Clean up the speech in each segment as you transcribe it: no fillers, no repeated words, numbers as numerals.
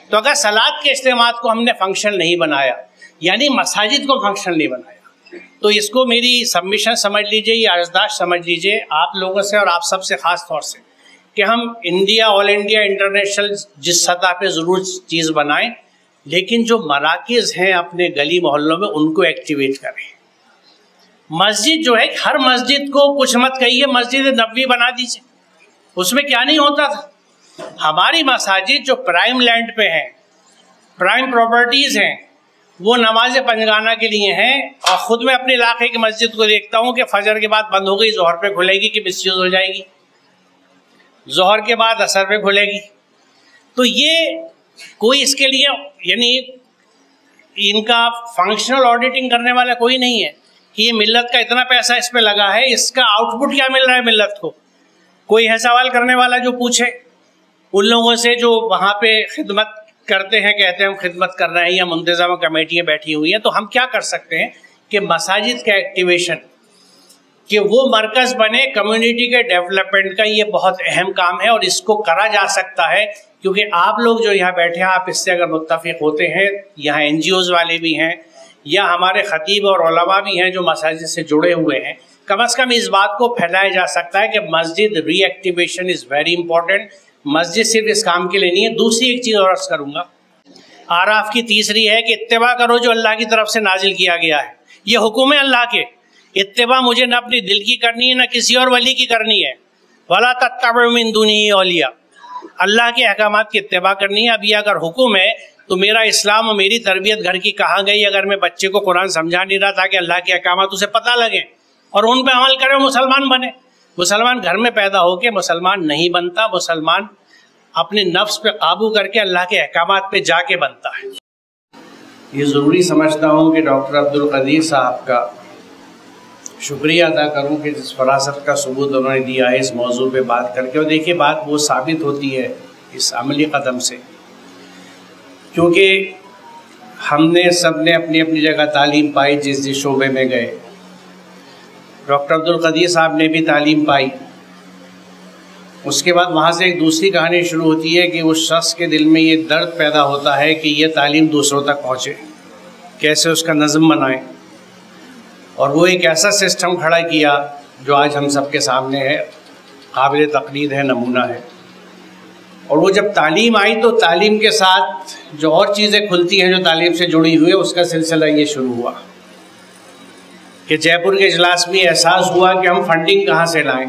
تو اگر صلات کے اجتماعات کو ہم نے فنکشن نہیں بنایا، یعنی مساجد کو فنکشن نہیں بنایا، تو اس کو میری سبمیشن سمجھ لیجئے یا عرضداشت سمجھ لیجئے آپ لوگوں سے اور آپ سب سے خاص طور سے، کہ ہم انڈیا، آل انڈیا، انٹرنیشنل جس سطح پہ ضرور چیز بنائیں، لیکن جو مراکز ہیں اپنے گلی محلوں میں ان کو ایکٹیویٹ کریں۔ مسجد جو ہے، ہر مسجد کو کچھ مت کہیے مسجد نبوی بنا دیجیے، اس میں کیا نہیں ہوتا تھا۔ ہماری مساجد جو پرائم لینڈ پہ ہیں، پرائم پراپرٹیز ہیں، وہ نماز پنجگانہ کے لیے ہیں، اور خود میں اپنے علاقے کی مسجد کو دیکھتا ہوں کہ فجر کے بعد بند ہو گئی، ظہر پہ کھلے گی کہ مس یوز ہو جائے گی، ظہر کے بعد عصر پہ کھلے گی۔ تو یہ کوئی اس کے لیے یعنی ان کا فنکشنل آڈیٹنگ کرنے والا کوئی نہیں ہے کہ یہ ملت کا اتنا پیسہ اس پہ لگا ہے، اس کا آؤٹ پٹ کیا مل رہا ہے ملت کو۔ کوئی ہے سوال کرنے والا جو پوچھے ان لوگوں سے جو وہاں پہ خدمت کرتے ہیں، کہتے ہیں ہم خدمت کر رہے ہیں، یا منتظمہ کمیٹیاں بیٹھی ہوئی ہیں۔ تو ہم کیا کر سکتے ہیں کہ مساجد کا ایکٹیویشن، کہ وہ مرکز بنے کمیونٹی کے ڈیولپمنٹ کا، یہ بہت اہم کام ہے اور اس کو کرا جا سکتا ہے، کیونکہ آپ لوگ جو یہاں بیٹھے ہیں آپ اس سے اگر متفق ہوتے ہیں، یہاں این جی اوز والے بھی ہیں یا ہمارے خطیب اور علماء بھی ہیں جو مساجد سے جڑے ہوئے ہیں، کم از کم اس بات کو پھیلایا جا سکتا ہے کہ مسجد ری ایکٹیویشن از ویری امپورٹنٹ۔ مسجد صرف اس کام کے لیے نہیں ہے۔ دوسری ایک چیز اور عرض کروں گا، آراف کی تیسری ہے کہ اتباع کرو جو اللہ کی طرف سے نازل کیا گیا ہے، یہ حکم ہے اللہ کے۔ اتباع مجھے نہ اپنی دل کی کرنی ہے نہ کسی اور ولی کی کرنی ہے۔ وَلَا تَتَّبِعُوا مِن دُونِهِ أَوْلِيَاءَ، اللہ کے احکامات کی اتباع کرنی ہے۔ اب یہ اگر حکم ہے تو میرا اسلام اور میری تربیت گھر کی کہاں گئی اگر میں بچے کو قرآن سمجھا نہیں رہا تاکہ اللہ کے احکامات اسے پتہ لگیں اور ان پہ عمل کرے، مسلمان بنے۔ مسلمان گھر میں پیدا ہو کے مسلمان نہیں بنتا، مسلمان اپنے نفس پہ قابو کر کے اللہ کے احکامات پہ جا کے بنتا ہے۔ یہ ضروری سمجھتا ہوں کہ ڈاکٹر عبدالقدیر صاحب کا شکریہ ادا کروں کہ جس فراست کا ثبوت انہوں نے دیا ہے اس موضوع پہ بات کر کے۔ اور دیکھیے بات وہ ثابت ہوتی ہے اس عملی قدم سے، کیونکہ ہم نے سب نے اپنی اپنی جگہ تعلیم پائی جس شعبے میں گئے۔ ڈاکٹر عبدالقدیر صاحب نے بھی تعلیم پائی، اس کے بعد وہاں سے ایک دوسری کہانی شروع ہوتی ہے کہ اس شخص کے دل میں یہ درد پیدا ہوتا ہے کہ یہ تعلیم دوسروں تک پہنچے، کیسے اس کا نظم بنائیں، اور وہ ایک ایسا سسٹم کھڑا کیا جو آج ہم سب کے سامنے ہے، قابل تقلید ہے، نمونہ ہے۔ اور وہ جب تعلیم آئی تو تعلیم کے ساتھ جو اور چیزیں کھلتی ہیں جو تعلیم سے جڑی ہوئی ہے، اس کا سلسلہ یہ شروع ہوا کہ جے پور کے اجلاس میں احساس ہوا کہ ہم فنڈنگ کہاں سے لائیں۔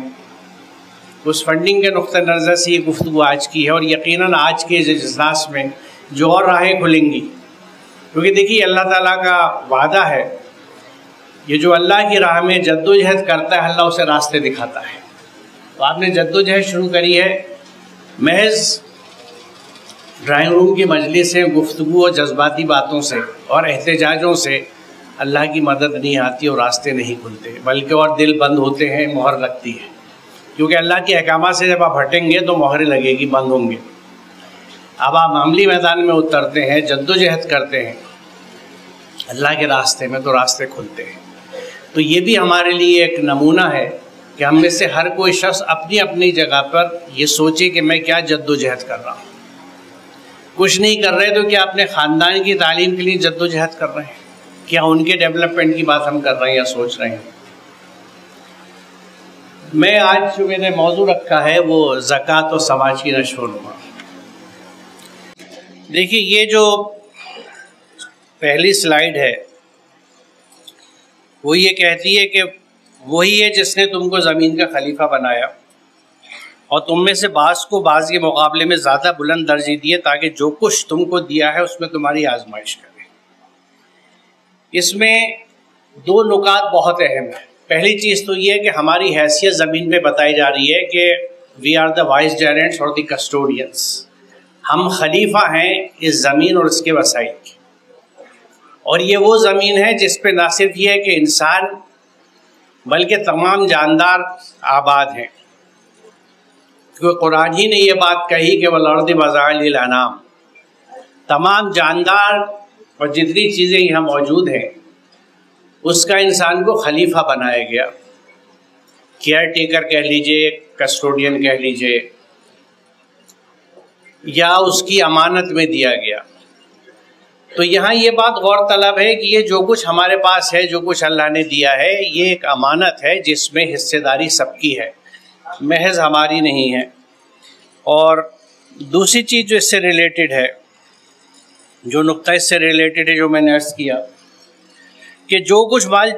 اس فنڈنگ کے نقطہ نظر سے یہ گفتگو آج کی ہے، اور یقیناً آج کے اجلاس میں جو اور راہیں کھلیں گی، کیونکہ دیکھیے اللہ تعالیٰ کا وعدہ ہے، یہ جو اللہ کی راہ میں جد و جہد کرتا ہے اللہ اسے راستے دکھاتا ہے۔ تو آپ نے جد و جہد شروع کری ہے، محض ڈرائنگ روم کی مجلس سے، گفتگو اور جذباتی باتوں سے اور احتجاجوں سے اللہ کی مدد نہیں آتی اور راستے نہیں کھلتے، بلکہ اور دل بند ہوتے ہیں، مہر لگتی ہے، کیونکہ اللہ کے احکامات سے جب آپ ہٹیں گے تو مہریں لگے گی، بند ہوں گے۔ اب آپ عملی میدان میں اترتے ہیں، جد و جہد کرتے ہیں اللہ کے راستے میں، تو راستے کھلتے ہیں۔ تو یہ بھی ہمارے لیے ایک نمونہ ہے کہ ہم میں سے ہر کوئی شخص اپنی اپنی جگہ پر یہ سوچے کہ میں کیا جد و جہد کر رہا ہوں۔ کچھ نہیں کر رہے تو کیا اپنے خاندان کی تعلیم کے لیے جد و جہد کر رہے ہیں؟ کیا ان کے ڈیولپمنٹ کی بات ہم کر رہے ہیں یا سوچ رہے ہیں؟ میں آج جو میں نے موضوع رکھا ہے وہ زکوٰۃ و سماج کی نشو و نما۔ دیکھیے یہ جو پہلی سلائیڈ ہے وہ یہ کہتی ہے کہ وہی ہے جس نے تم کو زمین کا خلیفہ بنایا اور تم میں سے بعض کو بعض کے مقابلے میں زیادہ بلند درجے دیے تاکہ جو کچھ تم کو دیا ہے اس میں تمہاری آزمائش کرے۔ اس میں دو نکات بہت اہم ہیں۔ پہلی چیز تو یہ ہے کہ ہماری حیثیت زمین پہ بتائی جا رہی ہے کہ وی آر دا وائس جیرنٹس اور دی کسٹوڈینس، ہم خلیفہ ہیں اس زمین اور اس کے وسائل کی، اور یہ وہ زمین ہے جس پہ نہ صرف یہ ہے کہ انسان بلکہ تمام جاندار آباد ہیں، کیونکہ قرآن ہی نے یہ بات کہی کہ وَالْأَرْضِ وَجَعَلَ لِلْأَنَامِ، تمام جاندار اور جتنی چیزیں یہاں موجود ہیں اس کا انسان کو خلیفہ بنایا گیا، کیئر ٹیکر کہہ لیجئے، کسٹوڈین کہہ لیجئے۔ یا اس کی امانت میں دیا گیا. تو یہاں یہ بات غور طلب ہے کہ یہ جو کچھ ہمارے پاس ہے، جو کچھ اللہ نے دیا ہے، یہ ایک امانت ہے جس میں حصے داری سب کی ہے، محض ہماری نہیں ہے. اور دوسری چیز جو اس سے ریلیٹڈ ہے، جو نقطہ اس سے ریلیٹڈ ہے، جو میں نے عرض کیا کہ جو کچھ مال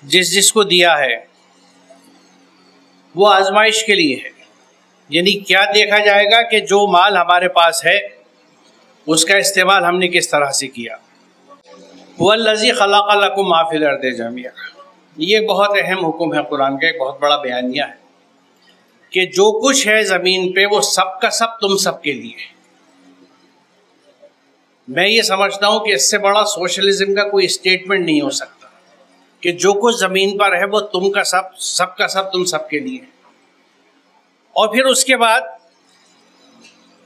جس کو دیا ہے وہ آزمائش کے لیے ہے. یعنی کیا دیکھا جائے گا کہ جو مال ہمارے پاس ہے اس کا استعمال ہم نے کس طرح سے کیا. وَالَّذِي خَلَقَ لَكُم مَّا فِي الْأَرْضِ جَمِيعًا، یہ بہت اہم حکم ہے قرآن کا، ایک بہت بڑا بیانیہ ہے کہ جو کچھ ہے زمین پہ وہ سب کا سب تم سب کے لیے ہے. میں یہ سمجھتا ہوں کہ اس سے بڑا سوشلزم کا کوئی اسٹیٹمنٹ نہیں ہو سکتا کہ جو کچھ زمین پر ہے وہ تم کا سب کا سب تم سب کے لیے. اور پھر اس کے بعد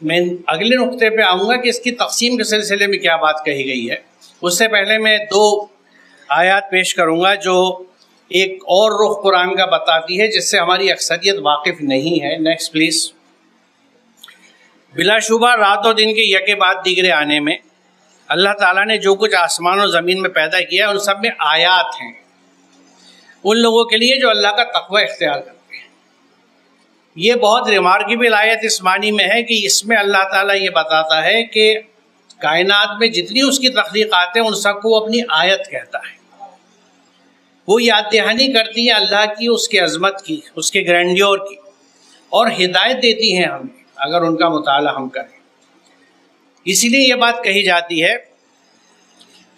میں اگلے نقطے پہ آؤں گا کہ اس کی تقسیم کے سلسلے میں کیا بات کہی گئی ہے. اس سے پہلے میں 2 آیات پیش کروں گا جو ایک اور رخ قرآن کا بتاتی ہے جس سے ہماری اکثریت واقف نہیں ہے. Next please. بلا شبہ رات و دن کے یکے بعد دیگرے آنے میں اللہ تعالیٰ نے جو کچھ آسمان و زمین میں پیدا کیا ہے ان سب میں آیات ہیں ان لوگوں کے لیے جو اللہ کا تقوی اختیار کرتے ہیں. یہ بہت ریمارکیبل آیت اس معنی میں ہے کہ اس میں اللہ تعالیٰ یہ بتاتا ہے کہ کائنات میں جتنی اس کی تخلیقات ہیں ان سب کو وہ اپنی آیت کہتا ہے. وہ یاد دہانی کرتی ہیں اللہ کی، اس کے عظمت کی، اس کے گرینڈیور کی، اور ہدایت دیتی ہیں ہمیں اگر ان کا مطالعہ ہم کریں. اسی لیے یہ بات کہی جاتی ہے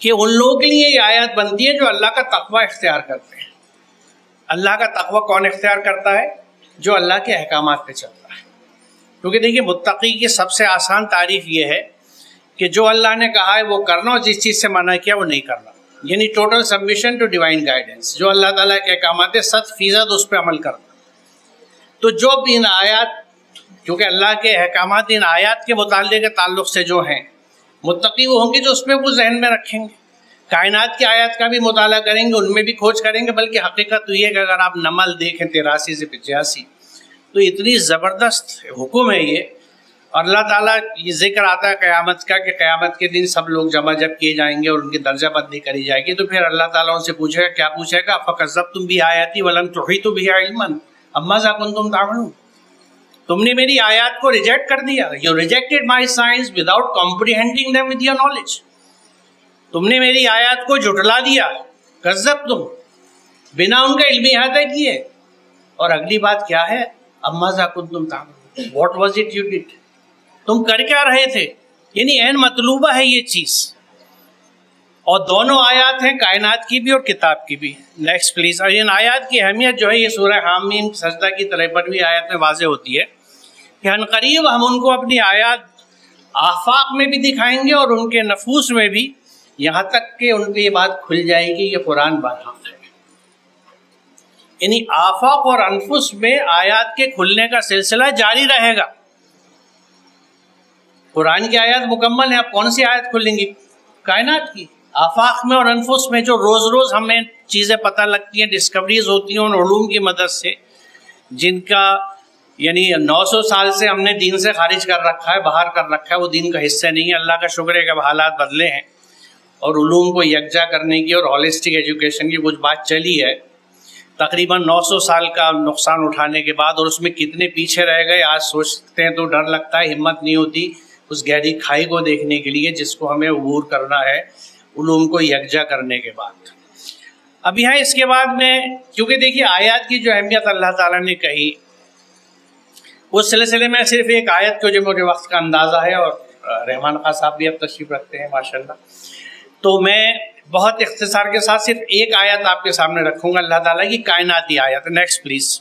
کہ ان لوگوں کے لیے یہ آیت بنتی ہے جو اللہ کا تقوی اختیار کرتے ہیں. اللہ کا تقوی کون اختیار کرتا ہے؟ جو اللہ کے احکامات پہ چلتا ہے. کیونکہ دیکھیے متقی کی سب سے آسان تعریف یہ ہے کہ جو اللہ نے کہا ہے وہ کرنا اور جس چیز سے منع کیا وہ نہیں کرنا. یعنی total submission to divine guidance. جو اللہ تعالیٰ کے احکامات 100% اس پہ عمل کرنا. تو جو بھی ان آیات، کیونکہ اللہ کے احکامات ان آیات کے مطالعے کے تعلق سے جو ہیں متقی وہ ہوں گے جو اس پہ وہ ذہن میں رکھیں گے. کائنات کی آیات کا بھی مطالعہ کریں گے، ان میں بھی کھوج کریں گے. بلکہ حقیقت تو یہ ہے کہ اگر آپ نمل دیکھیں 83 سے 85 تو اتنی زبردست حکم ہے یہ. اور اللہ تعالیٰ یہ ذکر آتا ہے قیامت کا کہ قیامت کے دن سب لوگ جمع جب کیے جائیں گے اور ان کی درجہ بندی کری جائے گی. تو پھر اللہ تعالیٰ ان سے پوچھے گا، کیا پوچھے گا؟ فَكَذَّبْتُمْ بِآيَاتِي وَلَمْ تُحِيطُوا بِهَا عِلْمًا أَمَّاذَا كُنتُمْ تَعْمَلُونَ. تم نے میری آیات کو ریجیکٹ کر دیا. You rejected my signs without comprehending them with your knowledge. تم نے میری آیات کو جھٹلا دیا. کذبتم، بنا ان کا علمی احاطہ کیے. اور اگلی بات کیا ہے؟ أَمَّاذَا كُنتُمْ تَعْمَلُونَ. What was it you did؟ تم کر کیا رہے تھے؟ یعنی عین مطلوبہ ہے یہ چیز. اور دونوں آیات ہیں، کائنات کی بھی اور کتاب کی بھی. Next please. اور ان آیات کی اہمیت جو ہے یہ سورہ حامیم سجدہ کی 53ویں آیت میں واضح ہوتی ہے کہ عنقریب ہم ان کو اپنی آیات آفاق میں بھی دکھائیں گے اور ان کے نفوس میں بھی، یہاں تک کہ ان پہ یہ بات کھل جائے گی یہ قرآن برحق ہے. یعنی آفاق اور انفس میں آیات کے کھلنے کا سلسلہ جاری رہے گا. قرآن کی آیات مکمل ہیں، اب کون سی آیت کھلیں گی؟ کائنات کی. آفاق میں اور انفس میں جو روز روز ہمیں چیزیں پتہ لگتی ہیں، ڈسکوریز ہوتی ہیں ان علوم کی مدد سے، جن کا یعنی 900 سال سے ہم نے دین سے خارج کر رکھا ہے، باہر کر رکھا ہے، وہ دین کا حصہ نہیں ہے. اللہ کا شکر ہے کہ حالات بدلے ہیں اور علوم کو یکجا کرنے کی اور ہولسٹک ایجوکیشن کی کچھ بات چلی ہے تقریباً 900 سال کا نقصان اٹھانے کے بعد. اور اس میں کتنے پیچھے رہ گئے آج سوچتے ہیں تو ڈر لگتا ہے، ہمت نہیں ہوتی اس گہری کھائی کو دیکھنے کے لیے جس کو ہمیں عبور کرنا ہے علوم کو یکجا کرنے کے بعد. اب یہاں اس کے بعد میں کیونکہ دیکھیے آیات کی جو اہمیت اللہ تعالیٰ نے کہی اس سلسلے میں صرف ایک آیت کو جو مجھے وقت کا اندازہ ہے، اور رحمان خان صاحب بھی اب تشریف رکھتے ہیں ماشاءاللہ، تو میں بہت اختصار کے ساتھ صرف ایک آیت آپ کے سامنے رکھوں گا اللہ تعالیٰ کی کائناتی آیت. Next please.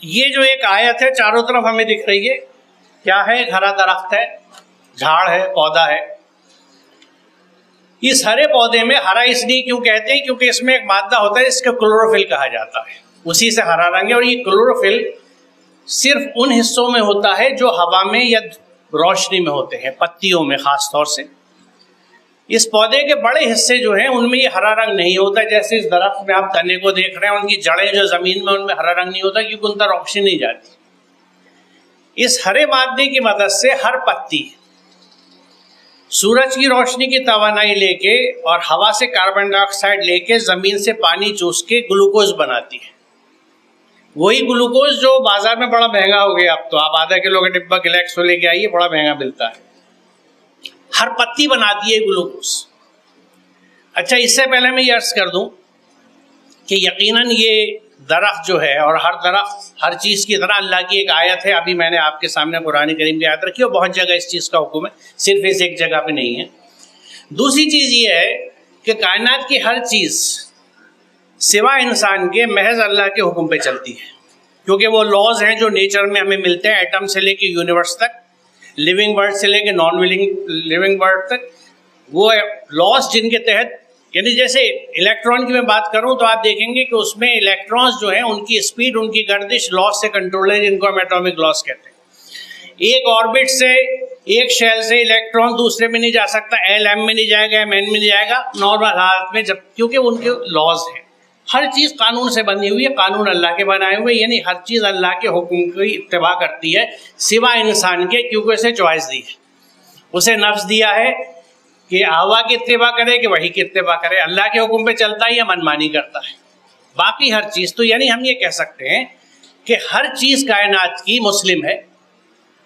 یہ جو ایک آیت ہے چاروں طرف ہمیں دکھ رہی ہے، کیا ہے؟ ایک ہرا درخت ہے، جھاڑ ہے، پودا ہے. اس ہرے پودے میں ہرا اس لیے کیوں کہتے ہیں؟ کیونکہ اس میں ایک مادہ ہوتا ہے جس کو کلوروفل کہا جاتا ہے، اسی سے ہرا رنگ ہے. اور یہ کلوروفل صرف ان حصوں میں ہوتا ہے جو ہوا میں یا روشنی میں ہوتے ہیں، پتیوں میں خاص طور سے. اس پودے کے بڑے حصے جو ہیں ان میں یہ ہرا رنگ نہیں ہوتا. جیسے اس درخت میں آپ تنے کو دیکھ رہے ہیں، ان کی جڑیں جو زمین میں ان میں ہرا رنگ نہیں ہوتا کیونکہ ان تک روشنی نہیں جاتی. اس ہرے مادے کی مدد سے ہر پتی سورج کی روشنی کی توانائی لے کے اور ہوا سے کاربن ڈائی آکسائڈ لے کے زمین سے پانی چوس کے گلوکوز بناتی ہے. وہی گلوکوز جو بازار میں بڑا مہنگا ہو گیا، اب تو آپ آدھا کلو کا ڈبہ گلیکسو لے کے آئیے، بڑا مہنگا ملتا ہے. ہر پتی بناتی ہے گلوکوز. اچھا، اس سے پہلے میں یہ عرض کر دوں کہ یقیناً یہ درخت جو ہے، اور ہر درخت ہر چیز کی طرح اللہ کی ایک آیت ہے. ابھی میں نے آپ کے سامنے قرآن کریم کی آیت رکھی اور بہت جگہ اس چیز کا حکم ہے، صرف اس ایک جگہ پہ نہیں ہے. دوسری چیز یہ ہے کہ کائنات کی ہر چیز سوائے انسان کے محض اللہ کے حکم پہ چلتی ہے، کیونکہ وہ لاز ہیں جو نیچر میں ہمیں ملتے ہیں، ایٹم سے لے کے یونیورس تک، لیونگ ورلڈ سے لے کے نان لیونگ ورلڈ تک. وہ لاز جن کے تحت، یعنی جیسے الیکٹران کی میں بات کروں تو آپ دیکھیں گے کہ اس میں الیکٹرانز جو ہیں ان کی اسپیڈ، ان کی گردش لاز سے کنٹرول ہے، جن کو ہم ایٹامک لاز کہتے ہیں. ایک آربٹ سے، ایک شیل سے الیکٹران دوسرے میں نہیں جا سکتا، ایل ایم میں نہیں جائے گا، ایم این میں نہیں جائے گا نارمل حالت میں، جب کیونکہ ان کے لاز ہیں. ہر چیز قانون سے بنی ہوئی ہے، قانون اللہ کے بنائے ہوئے، یعنی ہر چیز اللہ کے حکم کی اتباع کرتی ہے سوائے انسان کے، کیونکہ اسے چوائس دی ہے، اسے نفس دیا ہے کہ ہوا کی اتباع کرے کہ وحی کی اتباع کرے. اللہ کے حکم پہ چلتا ہے یا منمانی کرتا ہے. باقی ہر چیز تو، یعنی ہم یہ کہہ سکتے ہیں کہ ہر چیز کائنات کی مسلم ہے،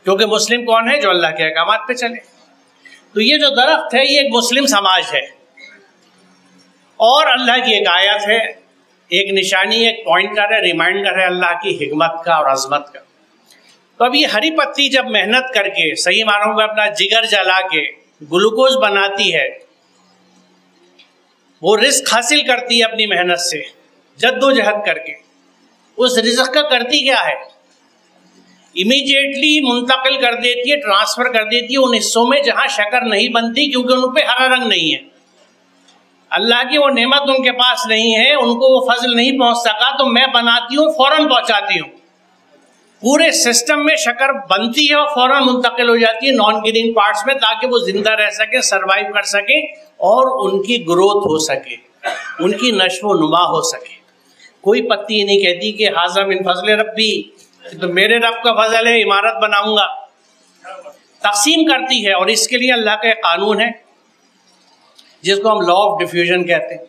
کیونکہ مسلم کون ہے؟ جو اللہ کے احکامات پہ چلے. تو یہ جو درخت ہے یہ ایک مسلم سماج ہے، اور اللہ کی ایک آیت ہے، ایک نشانی، ایک پوائنٹر ہے، ریمائنڈر ہے اللہ کی حکمت کا اور عظمت کا. تو اب یہ ہری پتی جب محنت کر کے صحیح معنوں میں اپنا جگر جلا کے گلوکوز بناتی ہے، وہ رزق حاصل کرتی ہے اپنی محنت سے، جد و جہد کر کے. اس رزق کا کرتی کیا ہے؟ امیجیٹلی منتقل کر دیتی ہے، ٹرانسفر کر دیتی ہے ان حصوں میں جہاں شکر نہیں بنتی، کیونکہ ان پہ ہرا رنگ نہیں ہے. اللہ کی وہ نعمت ان کے پاس نہیں ہے، ان کو وہ فضل نہیں پہنچ سکا، تو میں بناتی ہوں، فوراً پہنچاتی ہوں. پورے سسٹم میں شکر بنتی ہے اور فوراً منتقل ہو جاتی ہے نان گرین پارٹس میں، تاکہ وہ زندہ رہ سکے، سروائیو کر سکے، اور ان کی گروتھ ہو سکے، ان کی نشو و نما ہو سکے. کوئی پتی نہیں کہتی کہ ھذا من فضل ربی، تو میرے رب کا فضل ہے، عمارت بناؤں گا. تقسیم کرتی ہے، اور اس کے لیے اللہ کا ایک قانون ہے جس کو ہم لا آف ڈیفیوژن کہتے ہیں،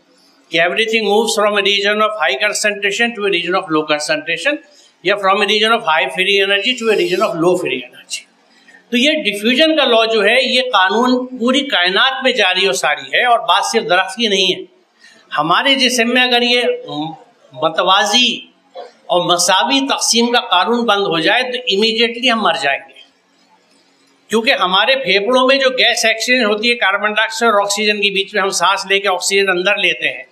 کہ everything moves from a region of high concentration to a region of low concentration, یا from a region of high free energy to a region of low free energy. تو یہ diffusion کا لا جو ہے، یہ قانون پوری کائنات میں جاری و ساری ہے، اور بات صرف درخت کی نہیں ہے. ہمارے جسم میں اگر یہ متوازی اور مساوی تقسیم کا قانون بند ہو جائے تو امیڈیٹلی ہم مر جائیں گے، کیونکہ ہمارے پھیپڑوں میں جو گیس ایکسچینج ہوتی ہے کاربن ڈائی آکسائڈ اور آکسیجن کے بیچ میں، ہم سانس لے کے آکسیجن اندر لیتے ہیں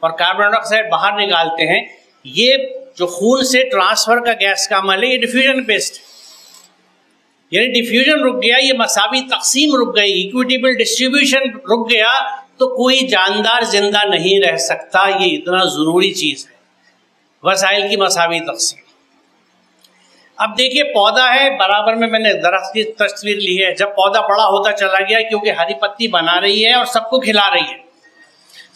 اور کاربن ڈائی آکسائڈ باہر نکالتے ہیں، یہ جو خون سے ٹرانسفر کا گیس کا عمل ہے، یہ ڈیفیوژن بیسڈ، یعنی ڈیفیوژن رک گیا، یہ مساوی تقسیم رک گئی، ایکویٹیبل ڈسٹریبیوشن رک گیا، تو کوئی جاندار زندہ نہیں رہ سکتا. یہ اتنا ضروری چیز ہے، وسائل کی مساوی تقسیم. اب دیکھیے پودا ہے، برابر میں نے درخت کی تصویر لی ہے. جب پودا بڑا ہوتا چلا گیا، کیونکہ ہری پتی بنا رہی ہے اور سب کو کھلا رہی ہے،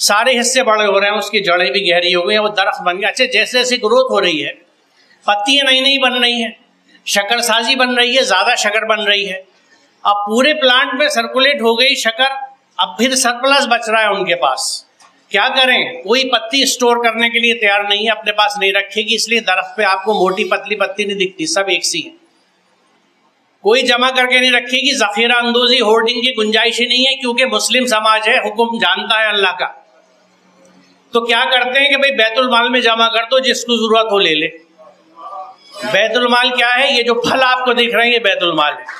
سارے حصے بڑے ہو رہے ہیں، اس کی جڑیں بھی گہری ہو گئی ہیں، وہ درخت بن گیا. اچھا، جیسے جیسے گروتھ ہو رہی ہے، پتیاں نئی نئی بن رہی ہیں، شکر سازی بن رہی ہے، زیادہ شکر بن رہی ہے. اب پورے پلانٹ میں سرکولیٹ ہو گئی شکر، اب پھر سرپلس بچ رہا ہے ان کے پاس. کیا کریں؟ کوئی پتی اسٹور کرنے کے لیے تیار نہیں ہے، اپنے پاس نہیں رکھے گی، اس لیے درخت پہ آپ کو موٹی پتلی پتی نہیں دکھتی، سب ایک سی ہیں. کوئی جمع کر کے نہیں رکھے گی، ذخیرہ اندوزی ہورڈنگ کی گنجائش ہی نہیں ہے، کیونکہ مسلم سماج ہے، حکم جانتا ہے اللہ کا. تو کیا کرتے ہیں کہ بھئی بیت المال میں جمع کر دو، جس کو ضرورت ہو لے لے. بیت المال کیا ہے؟ یہ جو پھل آپ کو دکھ رہے ہیں یہ بیت المال ہے.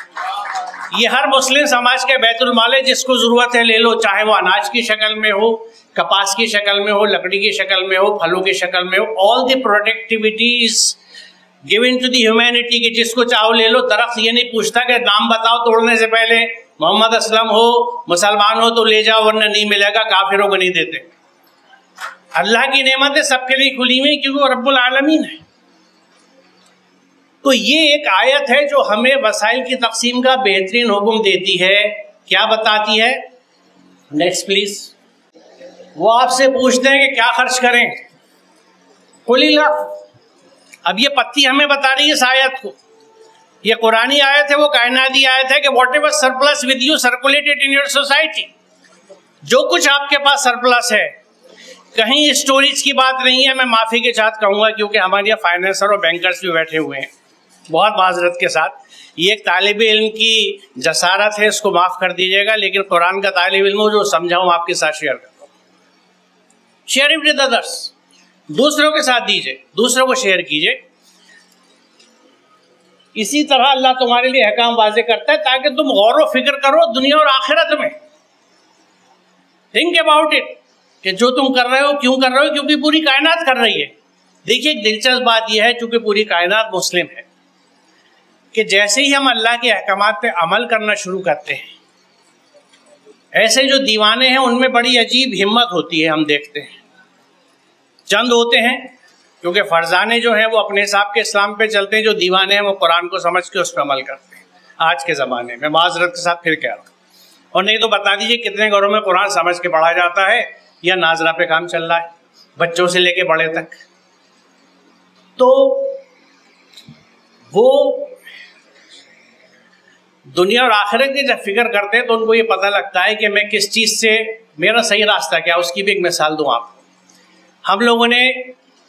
یہ ہر مسلم سماج کا بیت المال ہے، جس کو ضرورت ہے لے لو، چاہے وہ اناج کی شکل میں ہو، کپاس کی شکل میں ہو، لکڑی کی شکل میں ہو، پھلوں کی شکل میں ہو. آل دی پروڈکٹیوٹیز گیون ٹو دی ہیومینٹی، کہ جس کو چاہو لے لو. درخت یہ نہیں پوچھتا کہ نام بتاؤ توڑنے سے پہلے، محمد اسلم ہو، مسلمان ہو تو لے جاؤ ورنہ نہیں ملے گا، کافروں کو نہیں دیتے. اللہ کی نعمتیں سب کے لیے کھلی ہوئی، کیونکہ وہ رب العالمین ہے. تو یہ ایک آیت ہے جو ہمیں وسائل کی تقسیم کا بہترین حکم دیتی ہے. کیا بتاتی ہے؟ Next please. وہ آپ سے پوچھتے ہیں کہ کیا خرچ کریں، قل اللہ. اب یہ پتی ہمیں بتا رہی ہے اس آیت کو، یہ قرآنی آیت ہے، وہ کائناتی آیت ہے کہ what ever surplus with you circulate it in your society. جو کچھ آپ کے پاس سرپلس ہے، کہیں اسٹوریج کی بات نہیں ہے. میں معافی کے ساتھ کہوں گا کیونکہ ہمارے یہاں فائنینسر اور بینکرز بھی بیٹھے ہوئے ہیں، بہت معذرت کے ساتھ. یہ ایک طالب علم کی جسارت ہے، اس کو معاف کر دیجیے گا، لیکن قرآن کا طالب علم ہوں، جو سمجھا ہوں آپ کے ساتھ شیئر کرتا ہوں. شیئر اٹ ود ادرس، دوسروں کے ساتھ دیجیے، دوسروں کو شیئر کیجیے. اسی طرح اللہ تمہارے لیے احکام واضح کرتا ہے تاکہ تم غور و فکر کرو دنیا اور آخرت میں. تھنک اباؤٹ اٹ کہ جو تم کر رہے ہو کیوں کر رہے ہو، کیونکہ پوری کائنات کر رہی ہے. دیکھیے ایک دلچسپ بات یہ ہے، چونکہ پوری کائنات مسلم ہے، کہ جیسے ہی ہم اللہ کے احکامات پہ عمل کرنا شروع کرتے ہیں، ایسے جو دیوانے ہیں ان میں بڑی عجیب ہمت ہوتی ہے. ہم دیکھتے ہیں چند ہوتے ہیں کیونکہ فرزانے جو ہیں وہ اپنے حساب کے اسلام پہ چلتے ہیں، جو دیوانے ہیں وہ قرآن کو سمجھ کے اس پہ عمل کرتے ہیں. آج کے زمانے میں معذرت کے ساتھ پھر کہہ رہا ہوں، اور نہیں تو بتا دیجیے کتنے گھروں میں قرآن سمجھ کے پڑھا جاتا ہے یا ناظرہ پہ کام چل رہا ہے، بچوں سے لے کے بڑے تک. تو وہ دنیا اور آخرت کی جب فکر کرتے ہیں تو ان کو یہ پتہ لگتا ہے کہ میں کس چیز سے میرا صحیح راستہ کیا. اس کی بھی ایک مثال دوں آپ کو. ہم لوگوں نے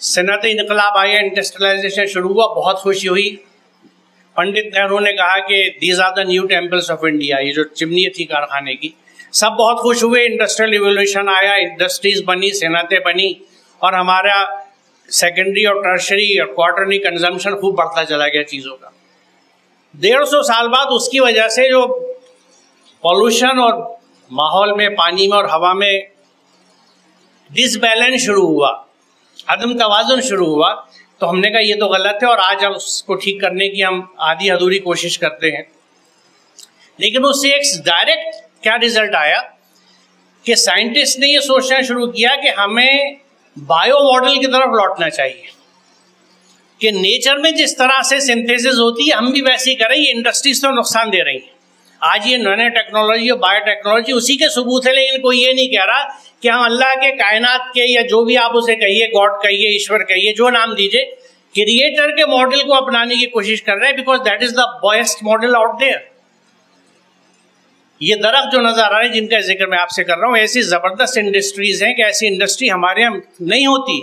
صنعت انقلاب آیا، انڈسٹریلائزیشن شروع ہوا، بہت خوشی ہوئی. پنڈت نہرو نے کہا کہ these are the new temples of India, یہ جو چمنی تھی کارخانے کی، سب بہت خوش ہوئے. انڈسٹریل ایولیوشن آیا، انڈسٹریز بنی، صنعتیں بنی، اور ہمارا سیکنڈری اور ٹرشری اور کوارٹرلی کنزمپشن خوب بڑھتا چلا گیا چیزوں کا. 150 سال بعد اس کی وجہ سے جو پولوشن اور ماحول میں، پانی میں اور ہوا میں ڈس بیلنس شروع ہوا، عدم توازن شروع ہوا، تو ہم نے کہا یہ تو غلط ہے، اور آج ہم اس کو ٹھیک کرنے کی ہم آدھی ادھوری کوشش کرتے ہیں. لیکن اس سے ایک ڈائریکٹ کیا رزلٹ آیا کہ سائنٹسٹ نے یہ سوچنا شروع کیا کہ ہمیں بایو ماڈل کی طرف لوٹنا چاہیے، کہ نیچر میں جس طرح سے سنتھیسس ہوتی ہے ہم بھی ویسے ہی کریں. یہ انڈسٹریز تو نقصان دے رہی ہیں. آج یہ نینو ٹیکنالوجی اور بایو ٹیکنالوجی اسی کے ثبوت ہے، لیکن کوئی یہ نہیں کہہ رہا کہ ہم اللہ کے کائنات کے، یا جو بھی آپ اسے کہیے، گاڈ کہیے، ایشور کہیے، جو نام دیجیے، کریٹر کے ماڈل کو اپنانے کی کوشش کر رہے ہیں، because that is the best model out there. یہ درخت جو نظر آ رہے ہیں جن کا ذکر میں آپ سے کر رہا ہوں، ایسی زبردست انڈسٹریز ہیں کہ ایسی انڈسٹری ہمارے یہاں نہیں ہوتی،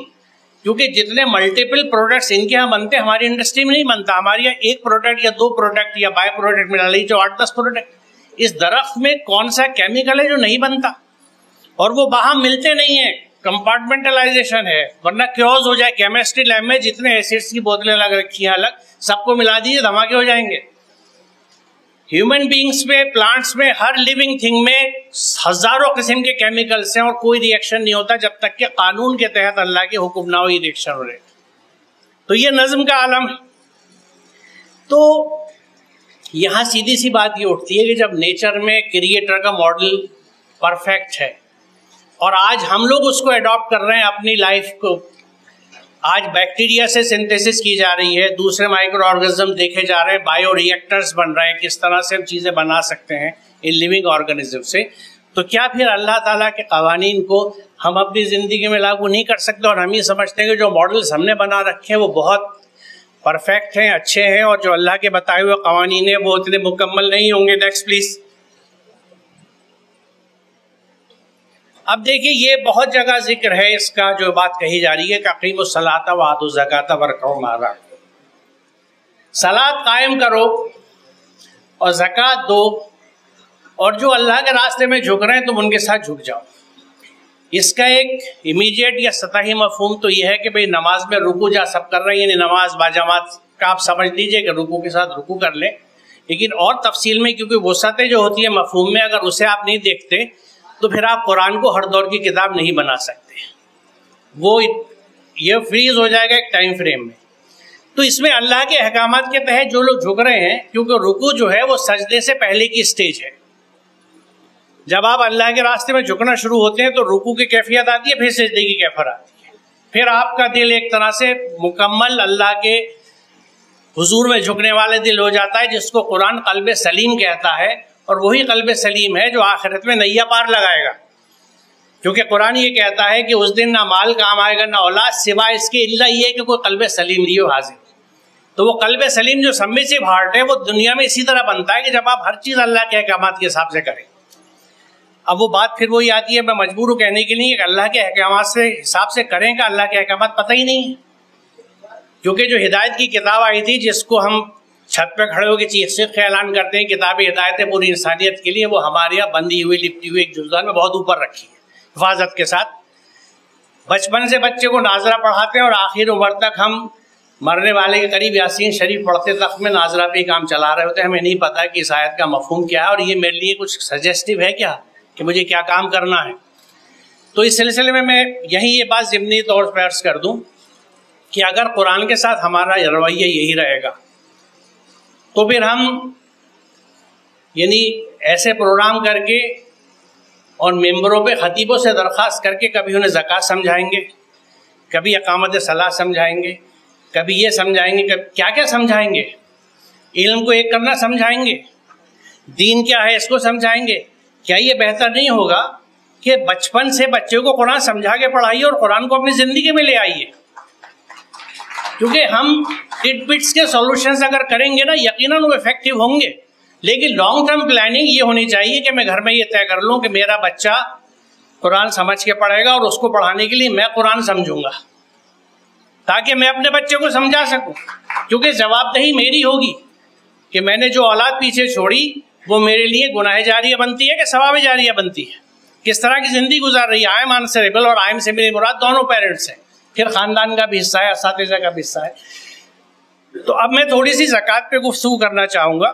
کیونکہ جتنے ملٹیپل پروڈکٹس ان کے یہاں بنتے ہیں ہماری انڈسٹری میں نہیں بنتا. ہمارے یہاں ایک پروڈکٹ یا 2 پروڈکٹ یا بائی پروڈکٹ ملا لیجیے جو 8-10 پروڈکٹ. اس درخت میں کون سا کیمیکل ہے جو نہیں بنتا، اور وہ باہم ملتے نہیں ہیں. کمپارٹمنٹلائزیشن ہے، ورنہ کیوز ہو جائے. کیمسٹری لیب میں جتنے ایسڈس کی بوتلیں لگ رکھی ہیں الگ، سب کو ملا دیجیے، دھماکے ہو جائیں گے. ہیومن بینگس میں، پلانٹس میں، ہر لیونگ تھنگ میں ہزاروں قسم کے کیمیکلس ہیں، اور کوئی ریئیکشن نہیں ہوتا جب تک کہ قانون کے تحت اللہ کے حکم نہ ہو یہ ریئیکشن ہو رہے. تو یہ نظم کا عالم ہے. تو یہاں سیدھی سی بات یہ اٹھتی ہے کہ جب نیچر میں کریٹر کا ماڈل پرفیکٹ ہے، اور آج ہم لوگ اس کو اڈاپٹ کر رہے ہیں اپنی لائف کو. آج بیکٹیریا سے سنتھیسس کی جا رہی ہے، دوسرے مائکرو آرگنزم دیکھے جا رہے ہیں، بایو ریئیکٹرز بن رہے ہیں، کس طرح سے ہم چیزیں بنا سکتے ہیں ان لیونگ آرگنزم سے. تو کیا پھر اللہ تعالیٰ کے قوانین کو ہم اپنی زندگی میں لاگو نہیں کر سکتے، اور ہم یہ سمجھتے ہیں کہ جو ماڈلز ہم نے بنا رکھے ہیں وہ بہت پرفیکٹ ہیں، اچھے ہیں، اور جو اللہ کے بتائے ہوئے قوانین ہیں وہ اتنے مکمل نہیں ہوں گے؟ Next please. اب دیکھیے یہ بہت جگہ ذکر ہے اس کا، جو بات کہی جا رہی ہے کہ اقیموا الصلاۃ وآتوا الزکاۃ وارکعوا مع الراکعین. صلاۃ قائم کرو اور زکوٰۃ دو، اور جو اللہ کے راستے میں جھک رہے ہیں تم ان کے ساتھ جھک جاؤ. اس کا ایک امیڈیٹ یا سطحی مفہوم تو یہ ہے کہ بھئی نماز میں رکوع جا سب کر رہے ہیں، یعنی نماز باجماعت کا آپ سمجھ لیجئے کہ رکوع کے ساتھ رکوع کر لیں. لیکن اور تفصیل میں، کیونکہ وسعتیں جو ہوتی ہیں مفہوم میں، اگر اسے آپ نہیں دیکھتے تو پھر آپ قرآن کو ہر دور کی کتاب نہیں بنا سکتے، وہ یہ فریز ہو جائے گا ایک ٹائم فریم میں. تو اس میں اللہ کے احکامات کے تحت جو لوگ جھک رہے ہیں، کیونکہ رکوع جو ہے وہ سجدے سے پہلے کی سٹیج ہے. جب آپ اللہ کے راستے میں جھکنا شروع ہوتے ہیں تو رکوع کی کیفیت آتی ہے، پھر سجدے کی کیفیت آتی ہے، پھر آپ کا دل ایک طرح سے مکمل اللہ کے حضور میں جھکنے والے دل ہو جاتا ہے، جس کو قرآن قلب سلیم کہتا ہے. اور وہی قلب سلیم ہے جو آخرت میں نیا پار لگائے گا، کیونکہ قرآن یہ کہتا ہے کہ اس دن نہ مال کام آئے گا نہ اولاد، سوائے اس کے الا یہ کہ کوئی قلب سلیم لیے حاضر. تو وہ قلب سلیم جو سبمسو ہارٹ ہے وہ دنیا میں اسی طرح بنتا ہے کہ جب آپ ہر چیز اللہ کے احکامات کے حساب سے کریں. اب وہ بات پھر وہی آتی ہے، میں مجبور ہوں کہنے کے لیے کہ اللہ کے احکامات سے حساب سے کریں کہ اللہ کے احکامات پتہ ہی نہیں ہے. کیونکہ جو ہدایت کی کتاب آئی تھی، جس کو ہم چھت پہ کھڑے ہو کے چیخ چیخ کے اعلان کرتے ہیں کتاب ہدایت ہے پوری انسانیت کے لیے، وہ ہمارے یہاں بندی ہوئی لپٹی ہوئی ایک جلدان میں بہت اوپر رکھی ہے حفاظت کے ساتھ. بچپن سے بچے کو ناظرہ پڑھاتے ہیں اور آخر عمر تک ہم مرنے والے کے قریب یاسین شریف پڑھتے تک میں ناظرہ پہ ہی کام چلا رہے ہوتے ہیں. ہمیں نہیں پتا کہ اس آیت کا مفہوم کیا ہے اور یہ میرے لیے کچھ سجیسٹیو ہے کیا کہ مجھے کیا کام کرنا ہے. تو اس سلسلے میں یہیں یہ بات ضمنی طور پر عرض کر دوں کہ اگر قرآن کے ساتھ ہمارا رویہ یہی رہے گا تو پھر ہم یعنی ایسے پروگرام کر کے اور ممبروں پہ خطیبوں سے درخواست کر کے کبھی انہیں زکوٰۃ سمجھائیں گے، کبھی اقامت صلاح سمجھائیں گے، کبھی یہ سمجھائیں گے، کیا کیا سمجھائیں گے، علم کو ایک کرنا سمجھائیں گے، دین کیا ہے اس کو سمجھائیں گے. کیا یہ بہتر نہیں ہوگا کہ بچپن سے بچے کو قرآن سمجھا کے پڑھائیے اور قرآن کو اپنی زندگی میں لے آئیے؟ کیونکہ ہم ٹٹ بٹس کے سولوشنز اگر کریں گے نا یقیناً وہ افیکٹو ہوں گے، لیکن لانگ ٹرم پلاننگ یہ ہونی چاہیے کہ میں گھر میں یہ طے کر لوں کہ میرا بچہ قرآن سمجھ کے پڑھے گا اور اس کو پڑھانے کے لیے میں قرآن سمجھوں گا تاکہ میں اپنے بچے کو سمجھا سکوں. کیونکہ جواب دہی میری ہوگی کہ میں نے جو اولاد پیچھے چھوڑی وہ میرے لیے گناہ جاریہ بنتی ہے کہ ثواب جاریہ بنتی ہے، کس طرح کی زندگی گزار رہی ہے. آئم آنسریبل اور آئم سے میری مراد دونوں پیرنٹس ہیں، پھر خاندان کا بھی حصہ ہے، اساتذہ کا بھی حصہ ہے. تو اب میں تھوڑی سی زکوٰۃ پہ گفتگو کرنا چاہوں گا.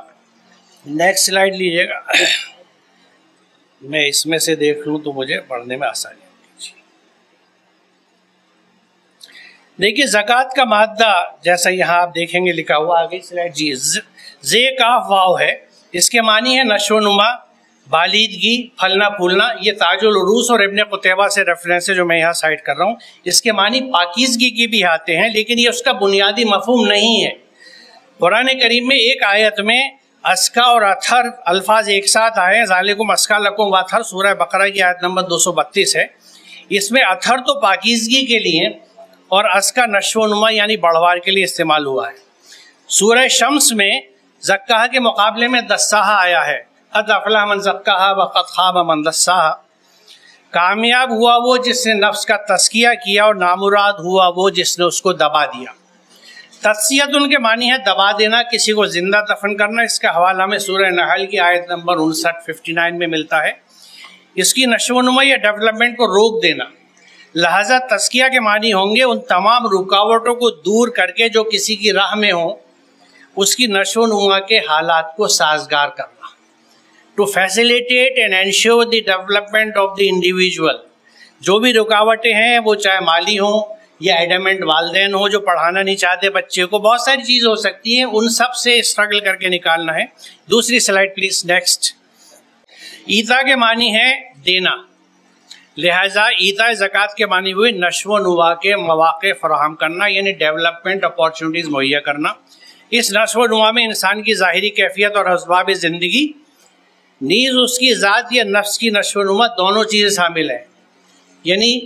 نیکسٹ سلائیڈ لیجیے گا. میں اس میں سے دیکھ لوں تو مجھے پڑھنے میں آسانی ہوگی. دیکھیے زکوٰۃ کا مادہ جیسا یہاں آپ دیکھیں گے لکھا ہوا آگے سلائیڈ جی زے کاف واو ہے. اس کے معنی ہے نشو و نما، بالیدگی، پھلنا پھولنا. یہ تاج العروس اور ابن قتیبہ سے ریفرنس ہے جو میں یہاں سائٹ کر رہا ہوں. اس کے معنی پاکیزگی کی بھی آتے ہیں لیکن یہ اس کا بنیادی مفہوم نہیں ہے. قرآن کریم میں ایک آیت میں اسکا اور اتھر الفاظ ایک ساتھ آئے. ذالکم اسکا لکم واتھر سورہ بقرہ کی آیت نمبر 232 ہے. اس میں اتھر تو پاکیزگی کے لیے اور اسکا نشو و نما یعنی بڑھوار کے لیے استعمال ہوا ہے. سورہ شمس میں زکاہ کے مقابلے میں دساہا آیا ہے. قد افلح من زکاہا وقد خاب من دساہا. کامیاب ہوا وہ جس نے نفس کا تزکیہ کیا اور نامراد ہوا وہ جس نے اس کو دبا دیا. تزکیت ان کے معنی ہے دبا دینا، کسی کو زندہ دفن کرنا. اس کا حوالہ ہمیں سورہ نحل کی آیت نمبر 59 میں ملتا ہے. اس کی نشو و نما یا ڈیولپمنٹ کو روک دینا. لہذا تزکیہ کے معنی ہوں گے ان تمام رکاوٹوں کو دور کر کے جو کسی کی راہ میں ہوں، اس کی نشو و نما کے حالات کو سازگار کرنا. To facilitate and ensure the development of the individual. جو بھی رکاوٹیں ہیں وہ چاہے مالی ہوں یا ایڈامنٹ والدین ہوں جو پڑھانا نہیں چاہتے بچے کو، بہت ساری چیز ہو سکتی ہیں، ان سب سے اسٹرگل کر کے نکالنا ہے. دوسری سلائڈ پلیز نیکسٹ. ایتا کے معنی ہے دینا، لہٰذا ایتا زکوٰۃ کے معنی ہوئے نشو و نما کے مواقع فراہم کرنا یعنی ڈیولپمنٹ اپارچونیٹیز مہیا کرنا. اس نشو و نما میں انسان کی ظاہری کیفیت اور اسباب زندگی نیز اس کی ذات یا نفس کی نشو و نما دونوں چیزیں شامل ہیں، یعنی